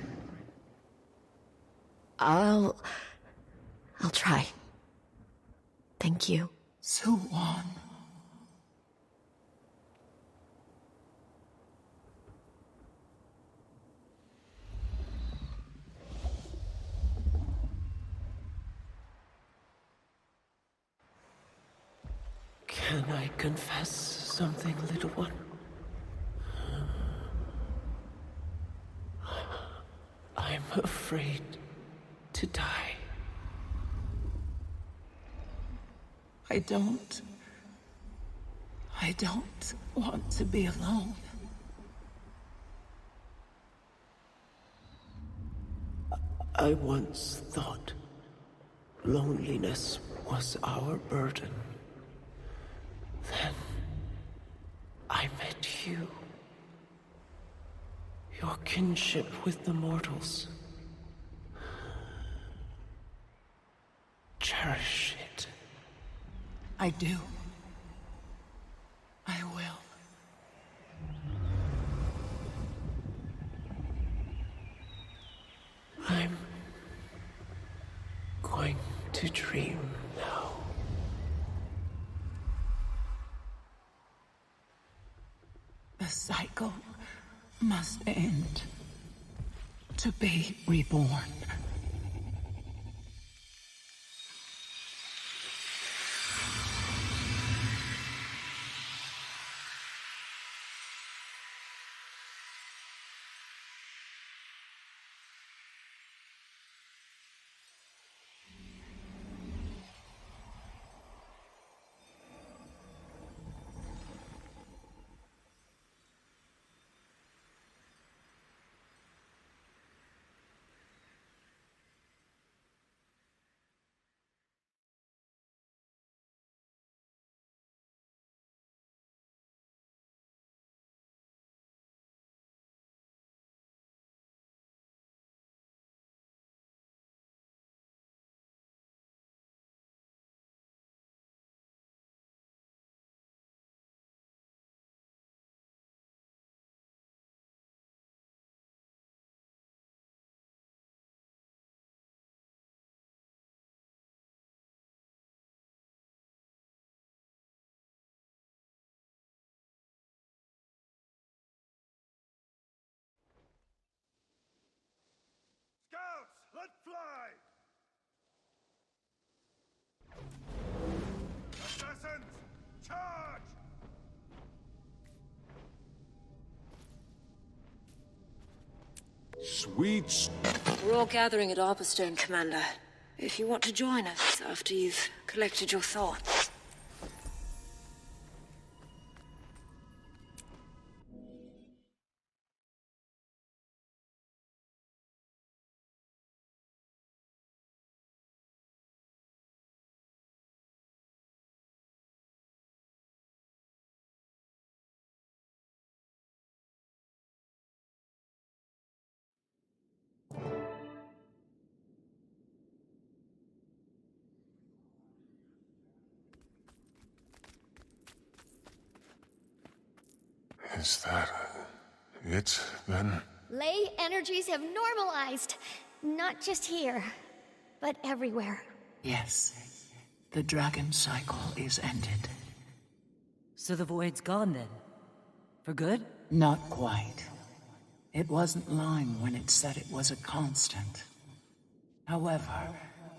I'll try. Thank you. Suwon. Can I confess something, little one? I'm afraid to die. I don't want to be alone. I once thought loneliness was our burden. Then I met you. Your kinship with the mortals. Cherish it. I do. I will. I'm going to dream now. The cycle must end. To be reborn. Scouts, let fly! Assassins, charge! Sweet. We're all gathering at Arborstone, Commander. If you want to join us after you've collected your thoughts. Is that it, then? Ley energies have normalized. Not just here, but everywhere. Yes. The dragon cycle is ended. So the void's gone then? For good? Not quite. It wasn't lying when it said it was a constant. However,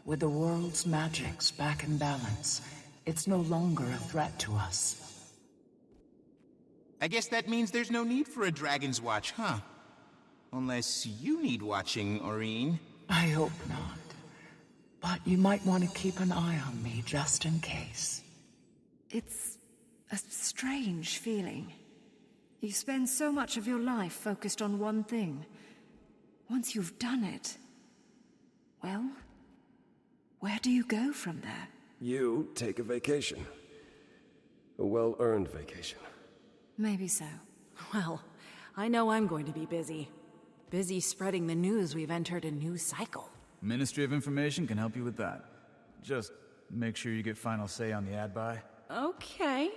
with the world's magics back in balance, it's no longer a threat to us. I guess that means there's no need for a Dragon's Watch, huh? Unless you need watching, Aurene. I hope not. But you might want to keep an eye on me just in case. It's a strange feeling. You spend so much of your life focused on one thing. Once you've done it, well, where do you go from there? You take a vacation. A well-earned vacation. Maybe so. Well, I know I'm going to be busy. Busy spreading the news we've entered a new cycle. Ministry of Information can help you with that. Just make sure you get final say on the ad buy. Okay.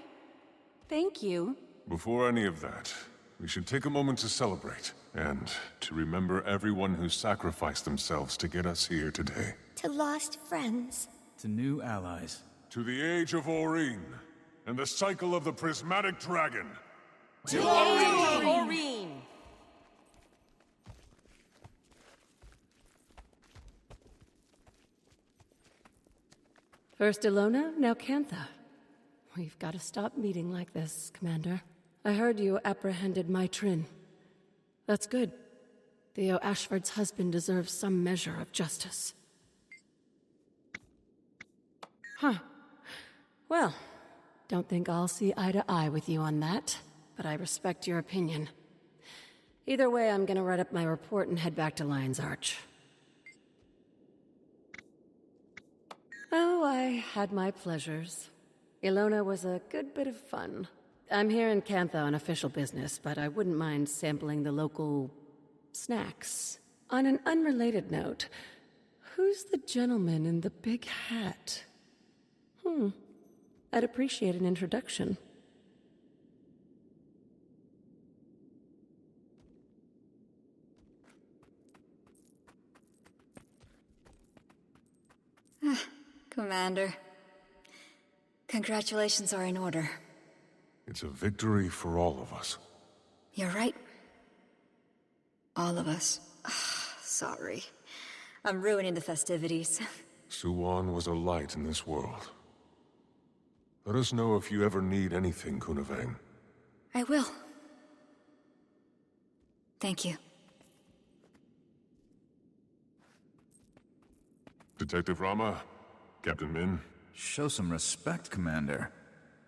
Thank you. Before any of that, we should take a moment to celebrate, and to remember everyone who sacrificed themselves to get us here today. To lost friends. To new allies. To the Age of Aurene, and the cycle of the Prismatic Dragon. To Aurene! First Ilona, now Cantha. We've got to stop meeting like this, Commander. I heard you apprehended my Trin. That's good. Theo Ashford's husband deserves some measure of justice. Huh. Well, don't think I'll see eye to eye with you on that, but I respect your opinion. Either way, I'm gonna write up my report and head back to Lion's Arch. Oh, I had my pleasures. Ilona was a good bit of fun. I'm here in Cantha on official business, but I wouldn't mind sampling the local snacks. On an unrelated note, who's the gentleman in the big hat? I'd appreciate an introduction. Commander. Congratulations are in order. It's a victory for all of us. You're right. All of us. Sorry. I'm ruining the festivities. Suwan was a light in this world. Let us know if you ever need anything, Kunavang. I will. Thank you. Detective Rama, Captain Min. Show some respect, Commander.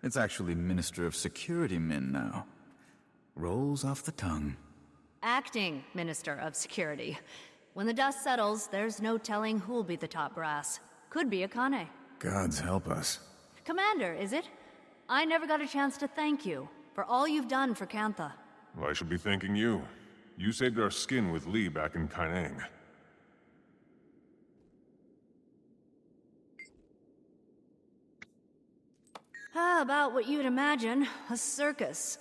It's actually Minister of Security Min now. Rolls off the tongue. Acting Minister of Security. When the dust settles, there's no telling who'll be the top brass. Could be Akane. Gods help us. Commander, is it? I never got a chance to thank you for all you've done for Cantha. Well, I should be thanking you. You saved our skin with Lee back in Kainang. About what you'd imagine, a circus.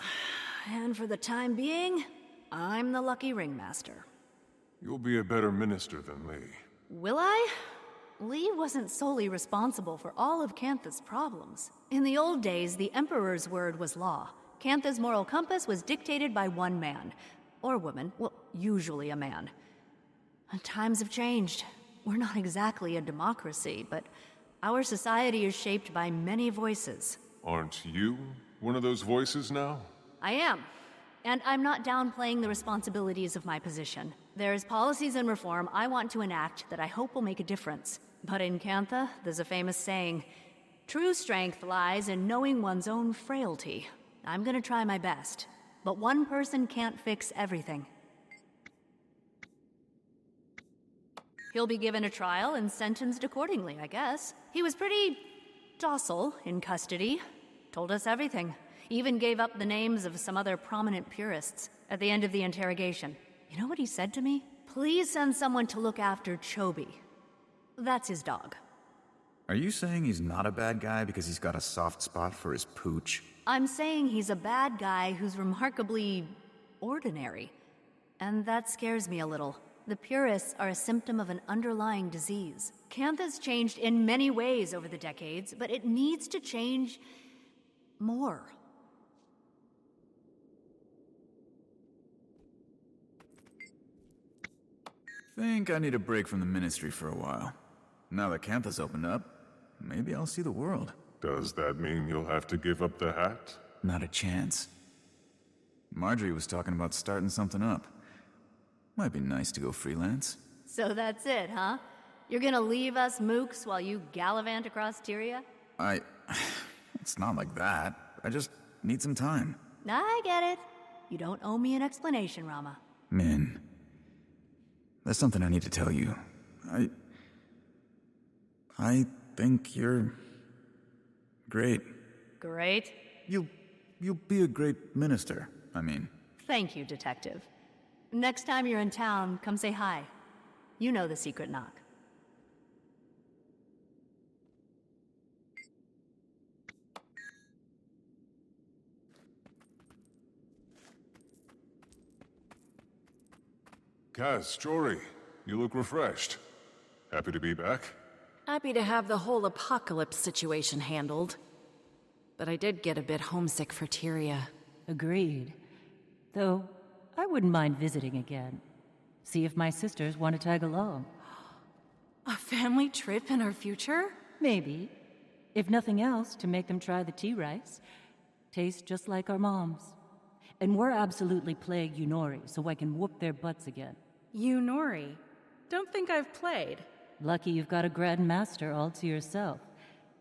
And for the time being, I'm the lucky ringmaster. You'll be a better minister than Lee. Will I? Lee wasn't solely responsible for all of Cantha's problems. In the old days, the Emperor's word was law. Cantha's moral compass was dictated by one man. Or woman. Well, usually a man. And times have changed. We're not exactly a democracy, but our society is shaped by many voices. Aren't you one of those voices now? I am. And I'm not downplaying the responsibilities of my position. There's policies and reform I want to enact that I hope will make a difference. But in Cantha, there's a famous saying, true strength lies in knowing one's own frailty. I'm gonna try my best. But one person can't fix everything. He'll be given a trial and sentenced accordingly, I guess. He was pretty docile in custody. Told us everything. Even gave up the names of some other prominent purists at the end of the interrogation. You know what he said to me? Please send someone to look after Chobi. That's his dog. Are you saying he's not a bad guy because he's got a soft spot for his pooch? I'm saying he's a bad guy who's remarkably ordinary. And that scares me a little. The purists are a symptom of an underlying disease. Cantha's changed in many ways over the decades, but it needs to change more. Think I need a break from the Ministry for a while. Now that Cantha's opened up, maybe I'll see the world. Does that mean you'll have to give up the hat? Not a chance. Marjorie was talking about starting something up. Might be nice to go freelance. So that's it, huh? You're gonna leave us mooks while you gallivant across Tyria? It's not like that. I just need some time. I get it. You don't owe me an explanation, Rama. Min, there's something I need to tell you. I think you're great. Great? You'll be a great minister, I mean. Thank you, Detective. Next time you're in town, come say hi. You know the secret knock. Kaz, Jory, you look refreshed. Happy to be back? Happy to have the whole apocalypse situation handled. But I did get a bit homesick for Tyria. Agreed. Though, I wouldn't mind visiting again. See if my sisters want to tag along. A family trip in our future? Maybe. If nothing else, to make them try the tea rice. Tastes just like our moms. And we're absolutely plague Yunori, so I can whoop their butts again. Yunori? Don't think I've played. Lucky you've got a Grand Master all to yourself.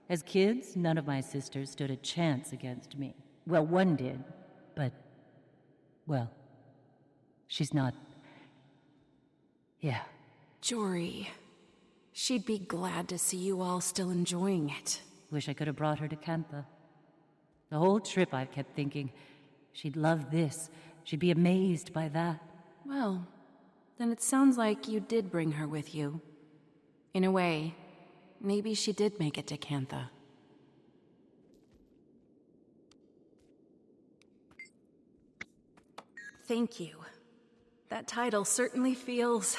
As kids, none of my sisters stood a chance against me. Well, one did, but... well, she's not... yeah. Jory. She'd be glad to see you all still enjoying it. Wish I could have brought her to Cantha. The whole trip I've kept thinking, she'd love this, she'd be amazed by that. Well, then it sounds like you did bring her with you. In a way, maybe she did make it to Cantha. Thank you. That title certainly feels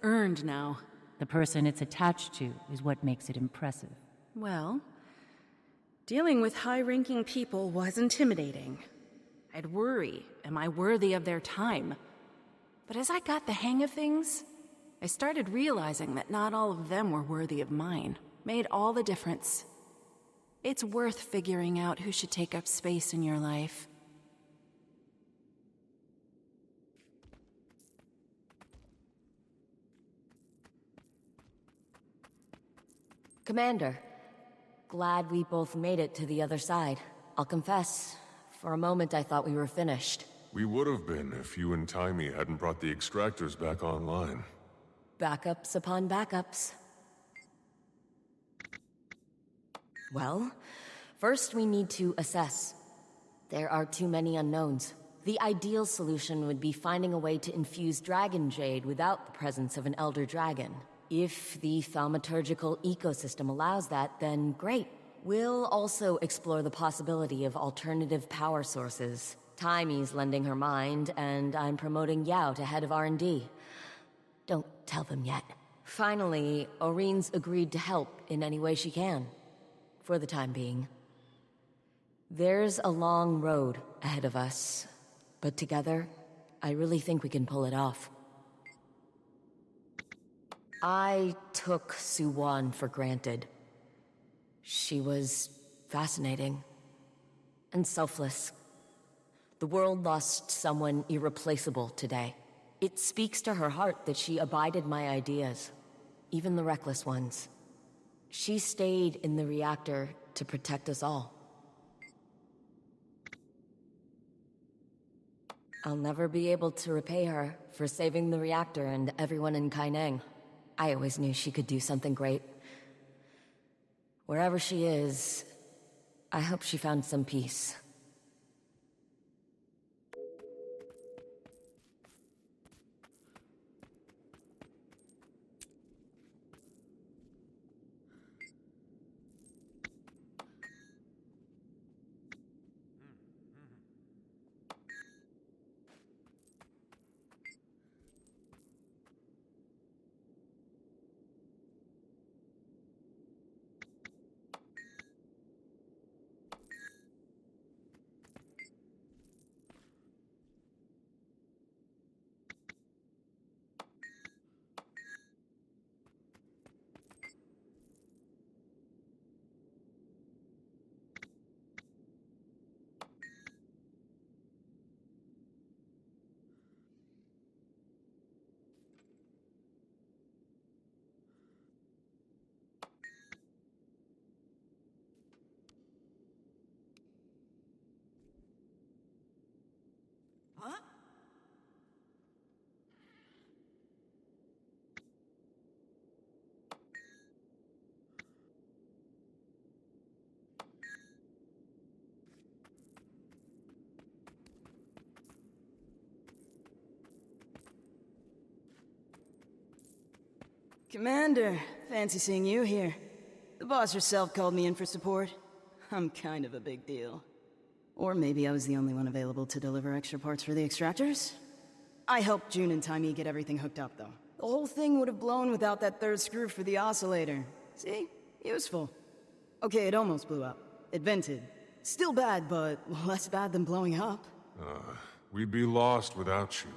earned now. The person it's attached to is what makes it impressive. Well, dealing with high-ranking people was intimidating. I'd worry, am I worthy of their time? But as I got the hang of things, I started realizing that not all of them were worthy of mine. Made all the difference. It's worth figuring out who should take up space in your life. Commander, glad we both made it to the other side. I'll confess, for a moment I thought we were finished. We would have been if you and Timey hadn't brought the extractors back online. Backups upon backups. Well, first we need to assess. There are too many unknowns. The ideal solution would be finding a way to infuse Dragon Jade without the presence of an Elder Dragon. If the thaumaturgical ecosystem allows that, then great. We'll also explore the possibility of alternative power sources. Timey's lending her mind, and I'm promoting Yao to head of R&D. Don't tell them yet. Finally, Oreen's agreed to help in any way she can. For the time being. There's a long road ahead of us, but together, I really think we can pull it off. I took Suwan for granted. She was fascinating and selfless. The world lost someone irreplaceable today. It speaks to her heart that she abided my ideas, even the reckless ones. She stayed in the reactor to protect us all. I'll never be able to repay her for saving the reactor and everyone in Kaineng. I always knew she could do something great. Wherever she is, I hope she found some peace. Huh? Commander, fancy seeing you here. The boss herself called me in for support. I'm kind of a big deal. Or maybe I was the only one available to deliver extra parts for the extractors? I helped June and Timey get everything hooked up, though. The whole thing would have blown without that third screw for the oscillator. See? Useful. Okay, it almost blew up. It vented. Still bad, but less bad than blowing up. We'd be lost without you.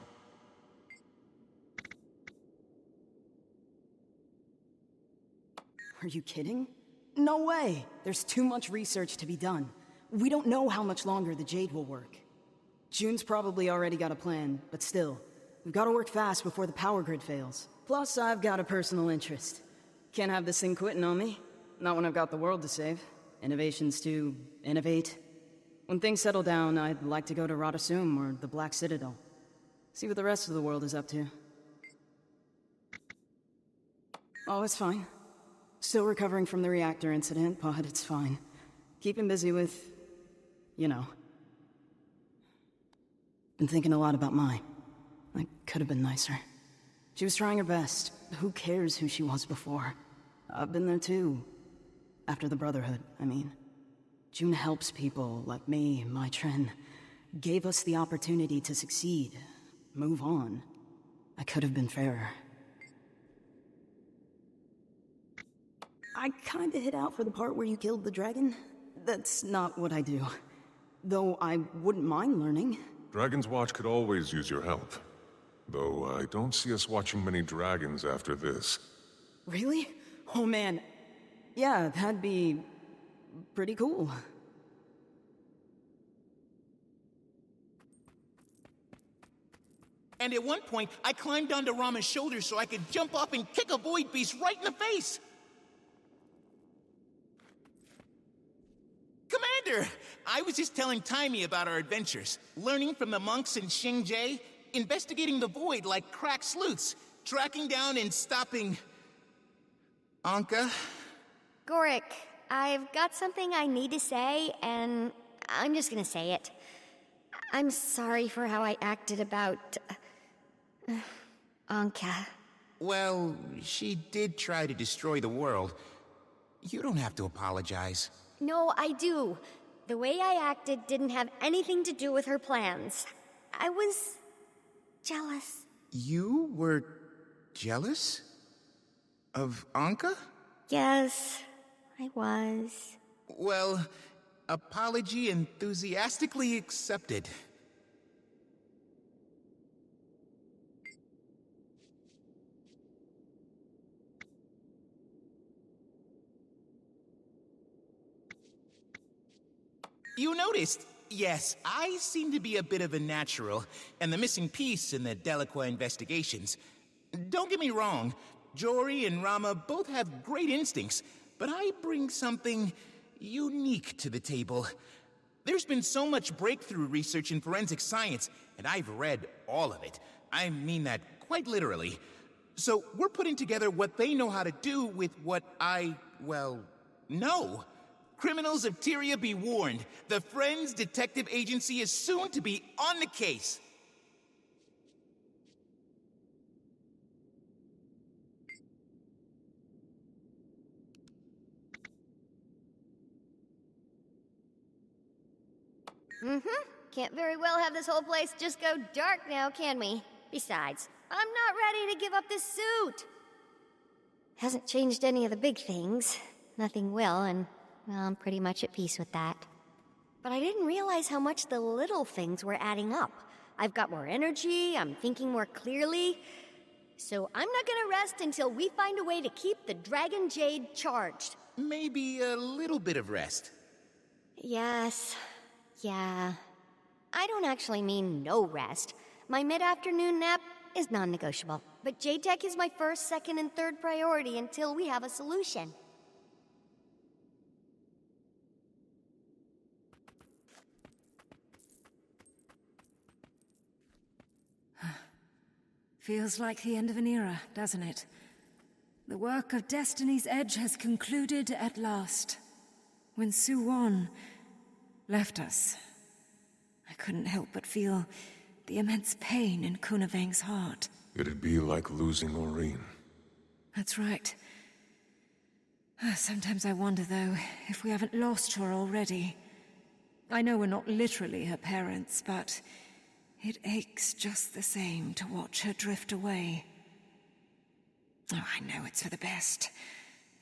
Are you kidding? No way! There's too much research to be done. We don't know how much longer the Jade will work. June's probably already got a plan, but still, we've got to work fast before the power grid fails. Plus, I've got a personal interest. Can't have this thing quitting on me. Not when I've got the world to save. Innovations to innovate. When things settle down, I'd like to go to Radasum or the Black Citadel. See what the rest of the world is up to. Oh, it's fine. Still recovering from the reactor incident, but it's fine. Keeping busy with... you know. Been thinking a lot about Mai. I could have been nicer. She was trying her best. Who cares who she was before? I've been there too. After the Brotherhood, I mean. June helps people like me, my Trin. Gave us the opportunity to succeed. Move on. I could have been fairer. I kinda hit out for the part where you killed the dragon. That's not what I do. Though I wouldn't mind learning. Dragon's Watch could always use your help. Though I don't see us watching many dragons after this. Really? Oh man. Yeah, that'd be... pretty cool. And at one point, I climbed onto Rama's shoulder so I could jump off and kick a void beast right in the face! Commander! I was just telling Taimi about our adventures. Learning from the monks in Xingjie, investigating the void like crack sleuths, tracking down and stopping... Anka? Gorik, I've got something I need to say, and I'm just gonna say it. I'm sorry for how I acted about... Anka. Well, she did try to destroy the world. You don't have to apologize. No, I do. The way I acted didn't have anything to do with her plans. I was... jealous. You were... jealous? Of Anka? Yes, I was. Well, apology enthusiastically accepted. You noticed? Yes, I seem to be a bit of a natural, and the missing piece in the Delacroix investigations. Don't get me wrong, Jory and Rama both have great instincts, but I bring something unique to the table. There's been so much breakthrough research in forensic science, and I've read all of it. I mean that quite literally. So we're putting together what they know how to do with what I, well, know. Criminals of Tyria be warned. The Friends Detective Agency is soon to be on the case. Can't very well have this whole place just go dark now, can we? Besides, I'm not ready to give up this suit. Hasn't changed any of the big things. Nothing will, and well, I'm pretty much at peace with that. But I didn't realize how much the little things were adding up. I've got more energy, I'm thinking more clearly. So I'm not gonna rest until we find a way to keep the Dragon Jade charged. Maybe a little bit of rest. Yes. Yeah. I don't actually mean no rest. My mid-afternoon nap is non-negotiable. But J-Tech is my first, second, and third priority until we have a solution. Feels like the end of an era, doesn't it? The work of Destiny's Edge has concluded at last. When Suwon left us, I couldn't help but feel the immense pain in Kunavang's heart. It'd be like losing Aureen. That's right. Sometimes I wonder, though, if we haven't lost her already. I know we're not literally her parents, but it aches just the same to watch her drift away. Oh, I know it's for the best,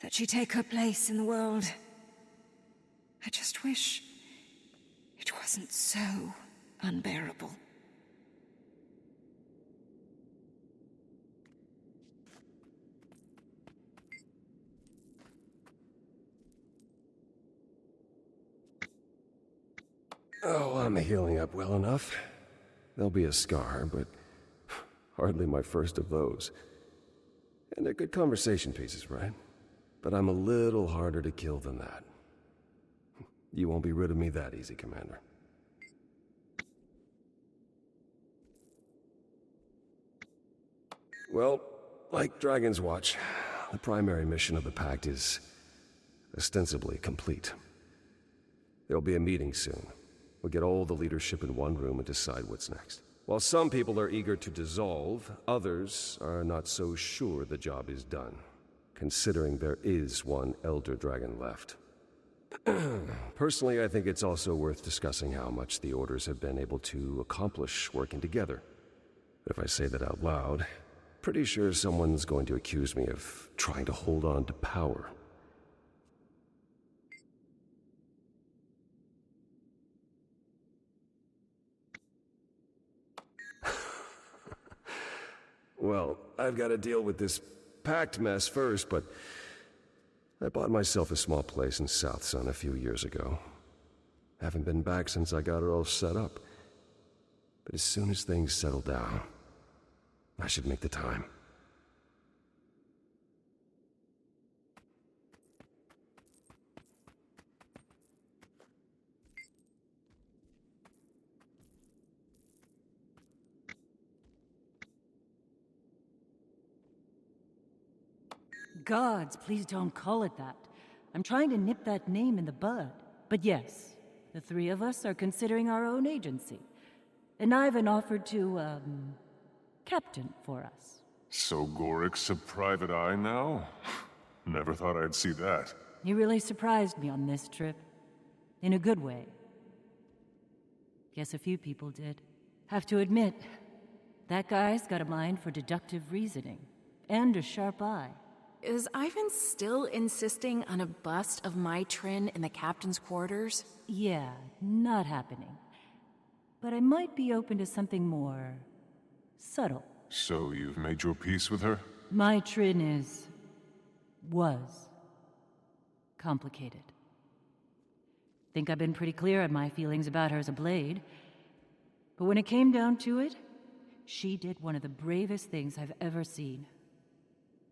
that she take her place in the world. I just wish it wasn't so unbearable. Oh, I'm healing up well enough. There'll be a scar, but hardly my first of those. And they're good conversation pieces, right? But I'm a little harder to kill than that. You won't be rid of me that easy, Commander. Well, like Dragon's Watch, the primary mission of the Pact is ostensibly complete. There'll be a meeting soon. We'll get all the leadership in one room and decide what's next. While some people are eager to dissolve, others are not so sure the job is done, considering there is one Elder Dragon left. Personally, I think it's also worth discussing how much the Orders have been able to accomplish working together. But if I say that out loud, pretty sure someone's going to accuse me of trying to hold on to power. Well, I've got to deal with this Pact mess first, but I bought myself a small place in South Sun a few years ago. Haven't been back since I got it all set up. But as soon as things settle down, I should make the time. Gods, please don't call it that. I'm trying to nip that name in the bud. But yes, the three of us are considering our own agency. And Ivan offered to, captain for us. So Gorik's a private eye now? Never thought I'd see that. He really surprised me on this trip. In a good way. Guess a few people did. Have to admit, that guy's got a mind for deductive reasoning. And a sharp eye. Is Ivan still insisting on a bust of my Trin in the captain's quarters? Yeah, not happening. But I might be open to something more subtle. So you've made your peace with her? My Trin was complicated. Think I've been pretty clear on my feelings about her as a blade. But when it came down to it, she did one of the bravest things I've ever seen.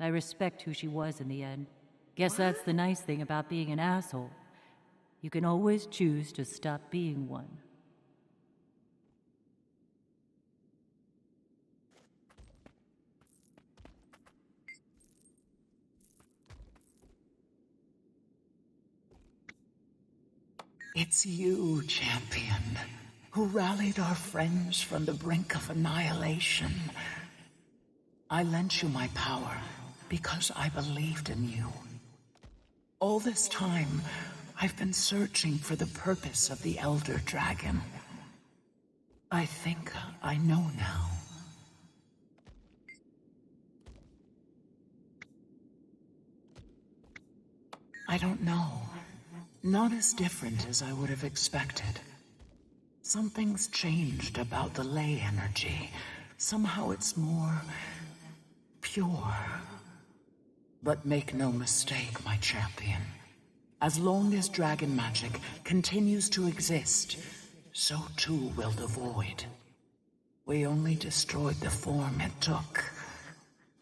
I respect who she was in the end. Guess that's the nice thing about being an asshole. You can always choose to stop being one. It's you, champion, who rallied our friends from the brink of annihilation. I lent you my power because I believed in you. All this time, I've been searching for the purpose of the Elder Dragon. I think I know now. I don't know. Not as different as I would have expected. Something's changed about the ley energy. Somehow it's more pure. But make no mistake, my champion. As long as dragon magic continues to exist, so too will the void. We only destroyed the form it took.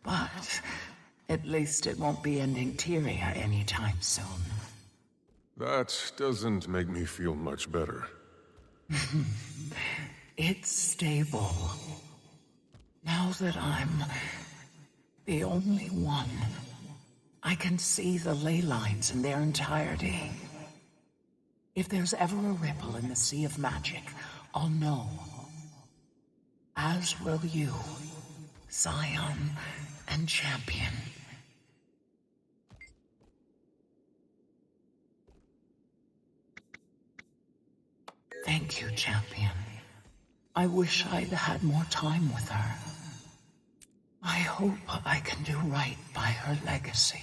But at least it won't be ending Tyria anytime soon. That doesn't make me feel much better. It's stable. Now that I'm the only one, I can see the ley lines in their entirety. If there's ever a ripple in the sea of magic, I'll know. As will you, Scion and Champion. Thank you, Champion. I wish I'd had more time with her. I hope I can do right by her legacy.